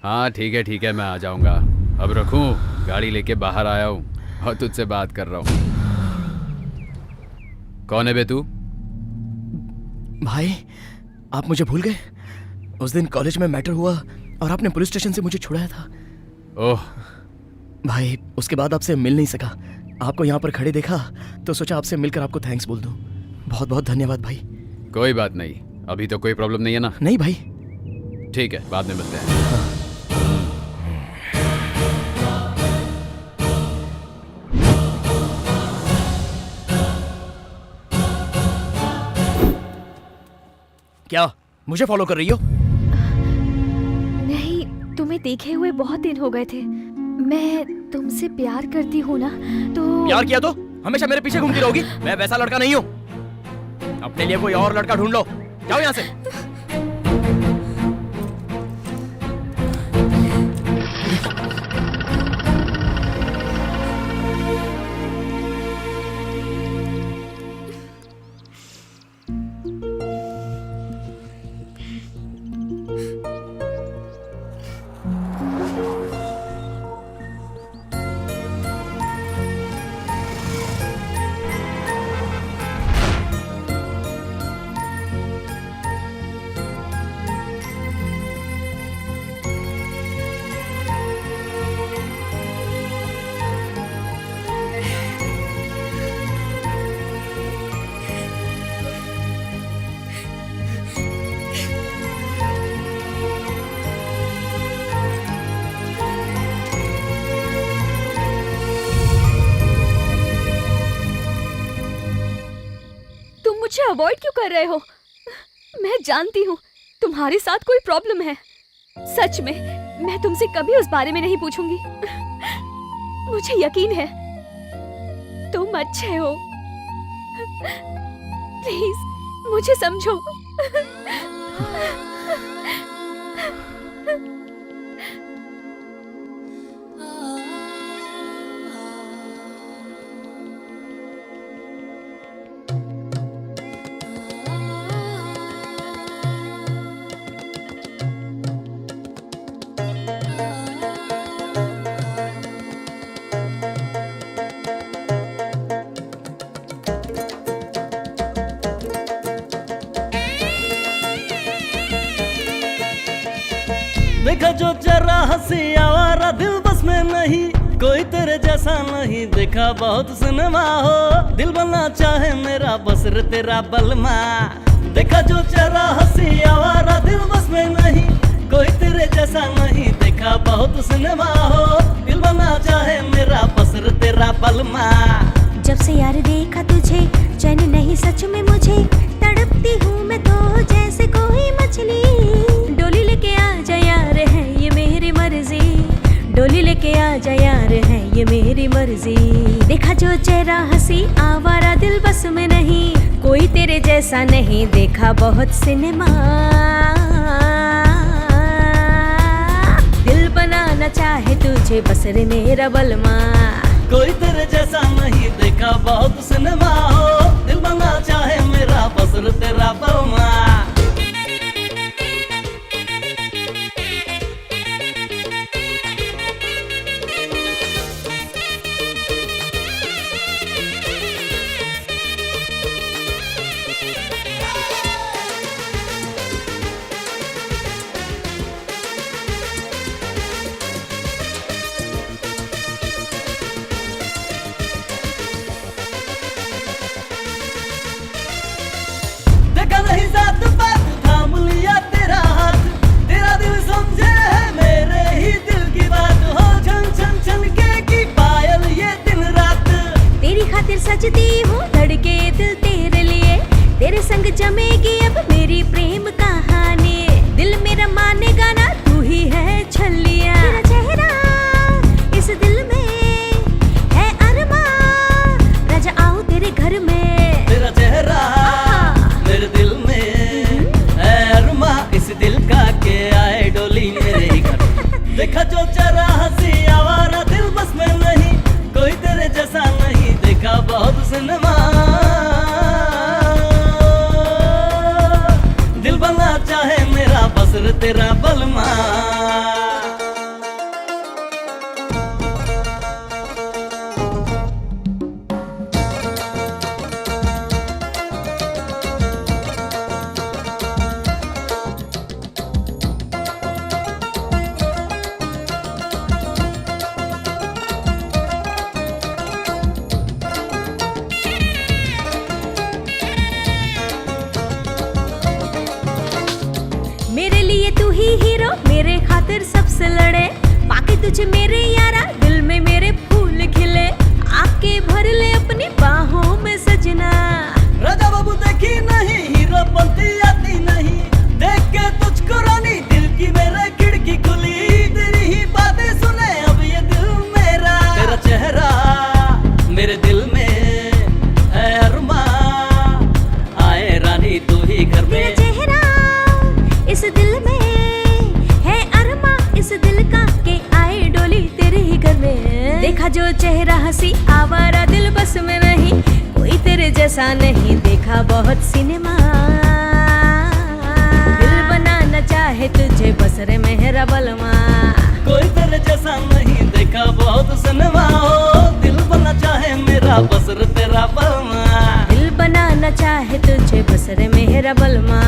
हाँ ठीक है मैं आ जाऊंगा। अब रखूं, गाड़ी लेके बाहर आया हूँ और तुझसे बात कर रहा हूँ। कौन है बे तू? भाई आप मुझे भूल गए? उस दिन कॉलेज में मैटर हुआ और आपने पुलिस स्टेशन से मुझे छुड़ाया था। ओह भाई उसके बाद आपसे मिल नहीं सका। आपको यहाँ पर खड़े देखा तो सोचा आपसे मिलकर आपको थैंक्स बोल दूं। बहुत बहुत धन्यवाद भाई। कोई बात नहीं, अभी तो कोई प्रॉब्लम नहीं है ना? नहीं भाई। ठीक है, बाद में मिलते हैं। क्या मुझे फॉलो कर रही हो? नहीं, तुम्हें देखे हुए बहुत दिन हो गए थे। मैं तुमसे प्यार करती हूँ ना, तो प्यार किया तो हमेशा मेरे पीछे घूमती रहोगी? मैं वैसा लड़का नहीं हूँ। अपने लिए कोई और लड़का ढूंढ लो। जाओ यहाँ से। मुझे अवॉइड क्यों कर रहे हो? मैं जानती हूँ तुम्हारे साथ कोई प्रॉब्लम है। सच में मैं तुमसे कभी उस बारे में नहीं पूछूंगी। मुझे यकीन है तुम अच्छे हो। प्लीज मुझे समझो। देखा जो जरा हंसी आवारा दिल बस में नहीं, कोई तेरे जैसा नहीं देखा बहुत सिनेमा हो। दिल बनना चाहे मेरा बस रे तेरा बलमा। देखा जो जरा हंसी आवारा दिल बस में नहीं, कोई तेरे जैसा नहीं देखा बहुत सिनेमा हो। दिल बनना चाहे मेरा बस रे तेरा बलमा। जब से यार देखा तुझे चैन नहीं सच में मुझे, तड़पती हूँ मैं तो जैसे कोई मछली। डोली लेके आ जा यार है ये मेरी मर्जी, डोली लेके आ जा यार है ये मेरी मर्जी। देखा जो चेहरा हंसी आवारा दिल बस में नहीं, कोई तेरे जैसा नहीं देखा बहुत सिनेमा। दिल बनाना चाहे तुझे बस रे मेरा बलमा। कोई तेरे जैसा नहीं देखा बहुत सिनेमा हो। दिल बनना चाहे मेरा बस रे तेरा बलमा। देखा नहीं जात पात थाम लिया तेरा हाथ, तेरा दिल समझे है मेरे ही दिल की बात हो। छन छन छन के की पायल ये दिन रात, तेरी खातिर सजती हूँ धड़के दिल तेरे लिए। तेरे संग जमेगी अब मेरी प्रेम कहानी। दिल मेरा मानेगा ना तू ही है छलिया। तेरा चेहरा इस दिल में है अरमा, राजा आऊं तेरे घर में। तेरा चेहरा मेरे दिल में है अरमा, इस दिल का के आए डोली मेरे घर। देखा जो जरा हंसी आवारा दिल बस में नहीं, कोई तेरे जैसा नहीं देखा बहुत सिनेमा। दिल बनना चाहे मेरा बस रे तेरा बलमा। खातिर सबसे लड़े, पाके तुझे मेरे यारा दिल में मेरे फूल खिले, आके भर ले अपनी बाहों में सजना। राजा बाबू देखी नहीं, हीरो पंती आती नहीं, देख के तुझको रानी दिल की मेरे खिड़की खुली, तेरी ही बातें सुने अब ये दिल मेरा, तेरा चेहरा मेरे दिल में है अरमा, आए रानी तू ही घर में। तेरा चेहरा इस दिल में है अरमा, इस दिल का के आए डोली तेरे ही घर में। देखा जो चेहरा हंसी आवारा दिल बस में नहीं, कोई तेरे जैसा नहीं देखा बहुत सिनेमा, दिल बनाना चाहे तुझे बस रे मेहरा बलमा। कोई तेरे जैसा नहीं देखा बहुत सिनेमा, दिल बना चाहे मेरा बस रे तेरा बलमा, दिल बनाना चाहे तुझे बस रे मेहरा बलमा।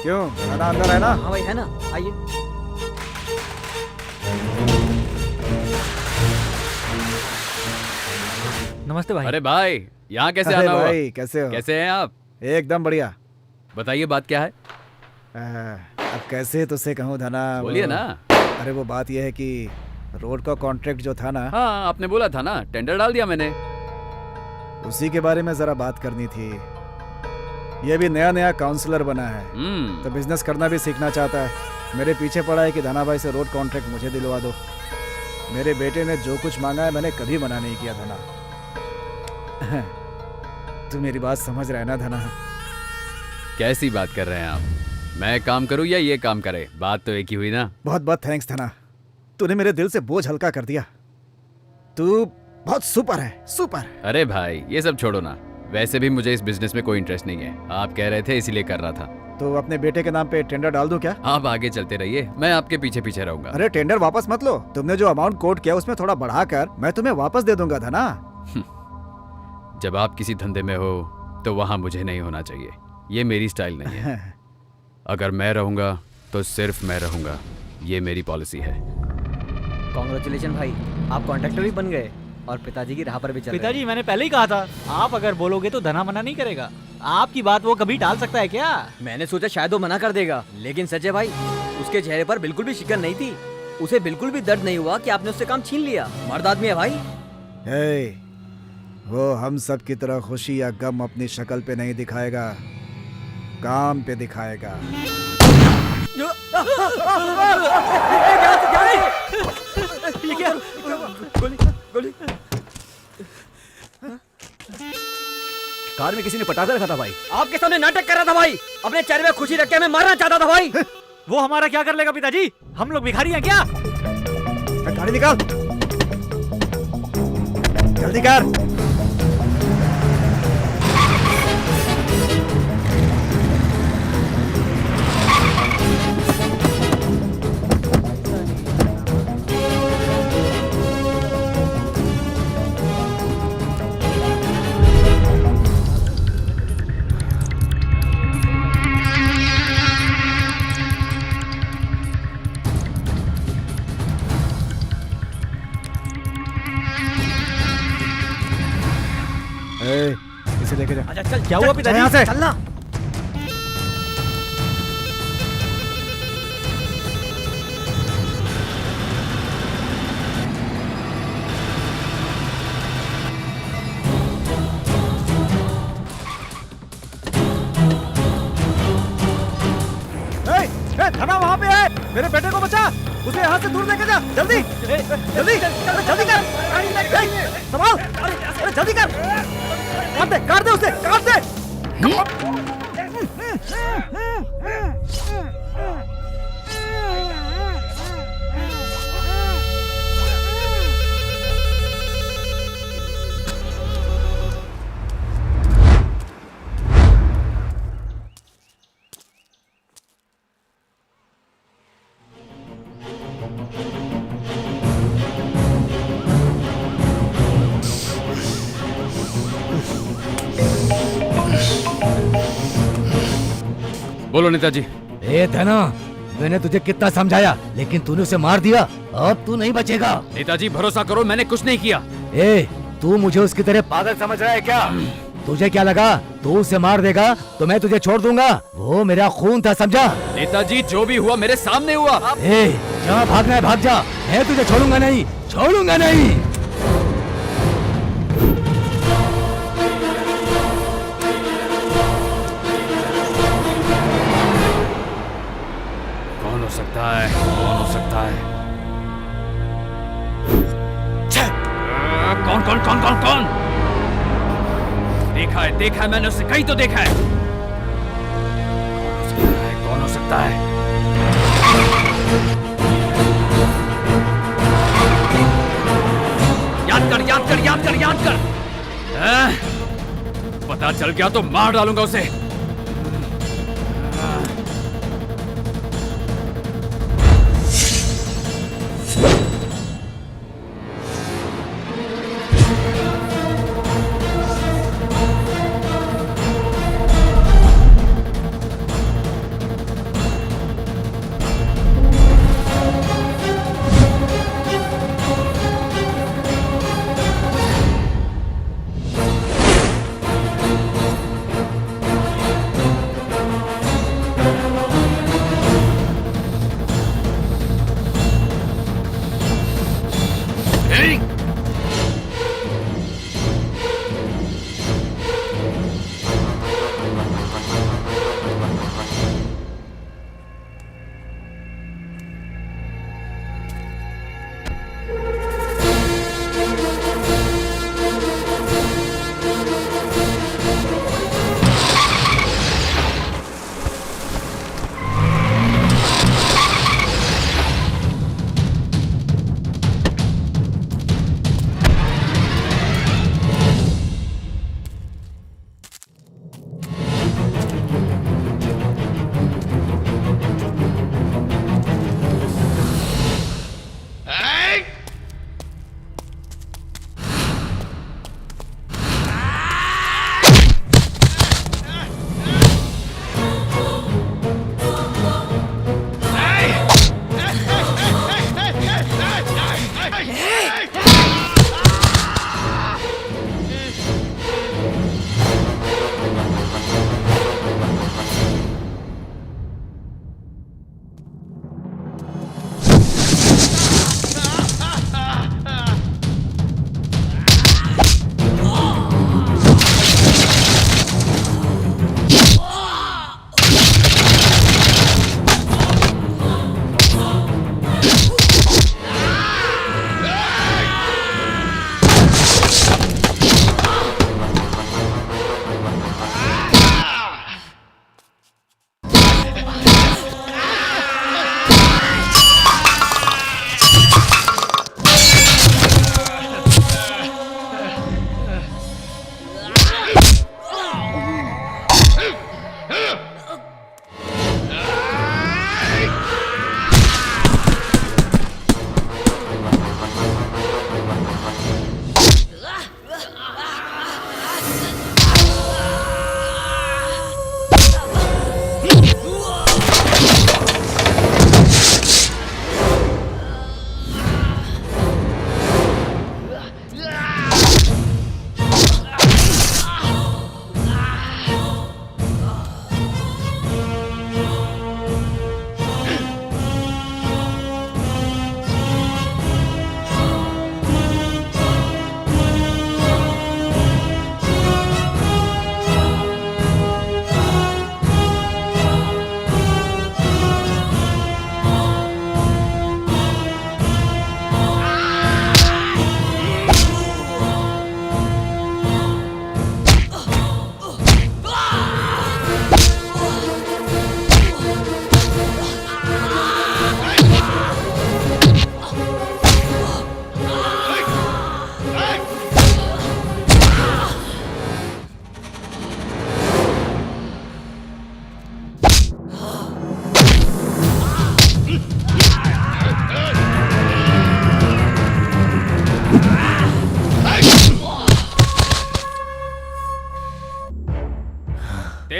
क्यों खाना अंदर है ना? हाँ भाई है ना, आइए। नमस्ते भाई। अरे भाई, यहाँ कैसे अरे आना हुआ? भाई, कैसे हो? कैसे हैं आप? एकदम बढ़िया। बताइए बात क्या है? अब कैसे तुझसे कहूँ धना? बोलिए ना। अरे वो बात यह है कि रोड का कॉन्ट्रैक्ट जो था ना, हाँ आपने बोला था ना, टेंडर डाल दिया मैंने। उसी के बारे में जरा बात करनी थी। ये भी नया नया काउंसलर बना है तो बिजनेस करना भी सीखना चाहता है। मेरे पीछे पड़ा है कि धना भाई से रोड कॉन्ट्रैक्ट मुझे दिलवा दो। मेरे बेटे ने जो कुछ मांगा है मैंने कभी मना नहीं किया धना। तू मेरी बात समझ रहा है ना धना? कैसी बात कर रहे हैं आप? मैं काम करूं या ये काम करे? बात तो एक ही हुई ना। बहुत बहुत थैंक्स धना, तूने मेरे दिल से बोझ हल्का कर दिया। तू बहुत सुपर है, सुपर। अरे भाई ये सब छोड़ो ना, वैसे भी मुझे इस बिजनेस में कोई इंटरेस्ट नहीं है। आप कह रहे थे इसीलिए कर रहा था। तो अपने बेटे के नाम पे टेंडर डाल दूं क्या? आप आगे चलते रहिए, मैं आपके पीछे पीछे रहूंगा। अरे टेंडर वापस मत लो, तुमने जो अमाउंट कोट किया उसमें थोड़ा बढ़ाकर मैं तुम्हें वापस दे दूंगा धना। जब आप किसी धंधे में हो तो वहाँ मुझे नहीं होना चाहिए, ये मेरी स्टाइल नहीं है। अगर मैं रहूंगा तो सिर्फ मैं रहूंगा, ये मेरी पॉलिसी है। कांग्रेचुलेशन भाई, आप कॉन्ट्रैक्टर भी बन गए और पिताजी की राह पर भी चल रहे हैं। पिताजी मैंने पहले ही कहा था, आप अगर बोलोगे तो धना मना नहीं करेगा। आपकी बात वो कभी टाल सकता है क्या? मैंने सोचा शायद वो मना कर देगा, लेकिन सच्चे भाई उसके चेहरे पर बिल्कुल भी शिकन नहीं थी। उसे बिल्कुल भी दर्द नहीं हुआ कि आपने उससे काम छीन लिया। मर्द आदमी है भाई। वो हम सब की तरह खुशी या गम अपनी शक्ल पे नहीं दिखाएगा, काम पे दिखाएगा। गोली कार में किसी ने पटाखा रखा था भाई। आपके सामने नाटक कर रहा था भाई, अपने चेहरे में खुशी रख के हमें मारना चाहता था भाई। वो हमारा क्या कर लेगा पिताजी? हम लोग भिखारी हैं क्या? गाड़ी निकाल, जल्दी कर। इसे लेके जा। अच्छा चल, क्या हुआ पिताजी? यहाँ से चलना। धना वहाँ पे है, मेरे बेटे को बचा, उसे यहाँ से दूर लेके जा। जल्दी जल्दी जल्दी कर, संभाल, अरे जल्दी कर, काट दे उसे, काट दे। बोलो नेताजी। ए धना, मैंने तुझे कितना समझाया लेकिन तूने उसे मार दिया। अब तू नहीं बचेगा। नेताजी भरोसा करो, मैंने कुछ नहीं किया। ए, तू मुझे उसकी तरह पागल समझ रहा है क्या? तुझे क्या लगा तू उसे मार देगा तो मैं तुझे छोड़ दूंगा? वो मेरा खून था, समझा? नेताजी जो भी हुआ मेरे सामने हुआ। ए, जहाँ भागना है भाग जा, मैं तुझे छोड़ूंगा नहीं, छोड़ूंगा नहीं। कौन हो सकता है, कौन हो सकता है? कौन कौन कौन कौन कौन? देखा है मैंने उसे कहीं तो देखा है। कौन हो सकता है? याद कर याद कर याद कर याद कर। पता चल गया तो मार डालूंगा उसे।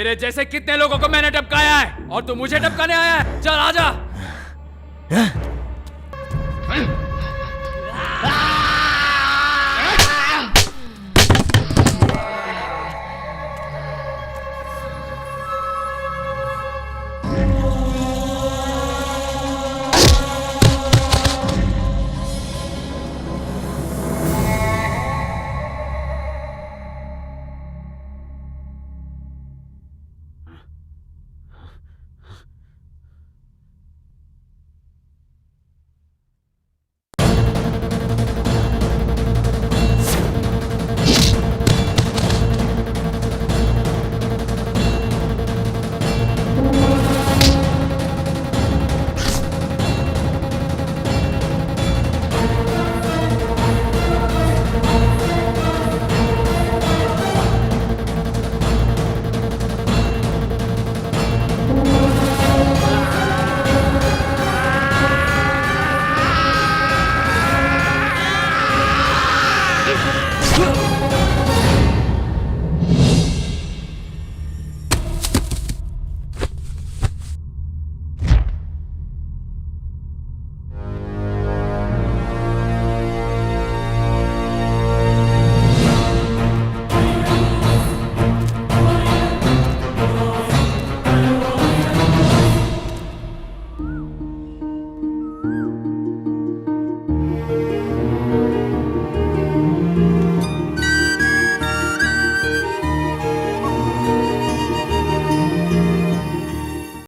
तेरे जैसे कितने लोगों को मैंने टपकाया है और तू मुझे टपकाने आया है? चल आजा।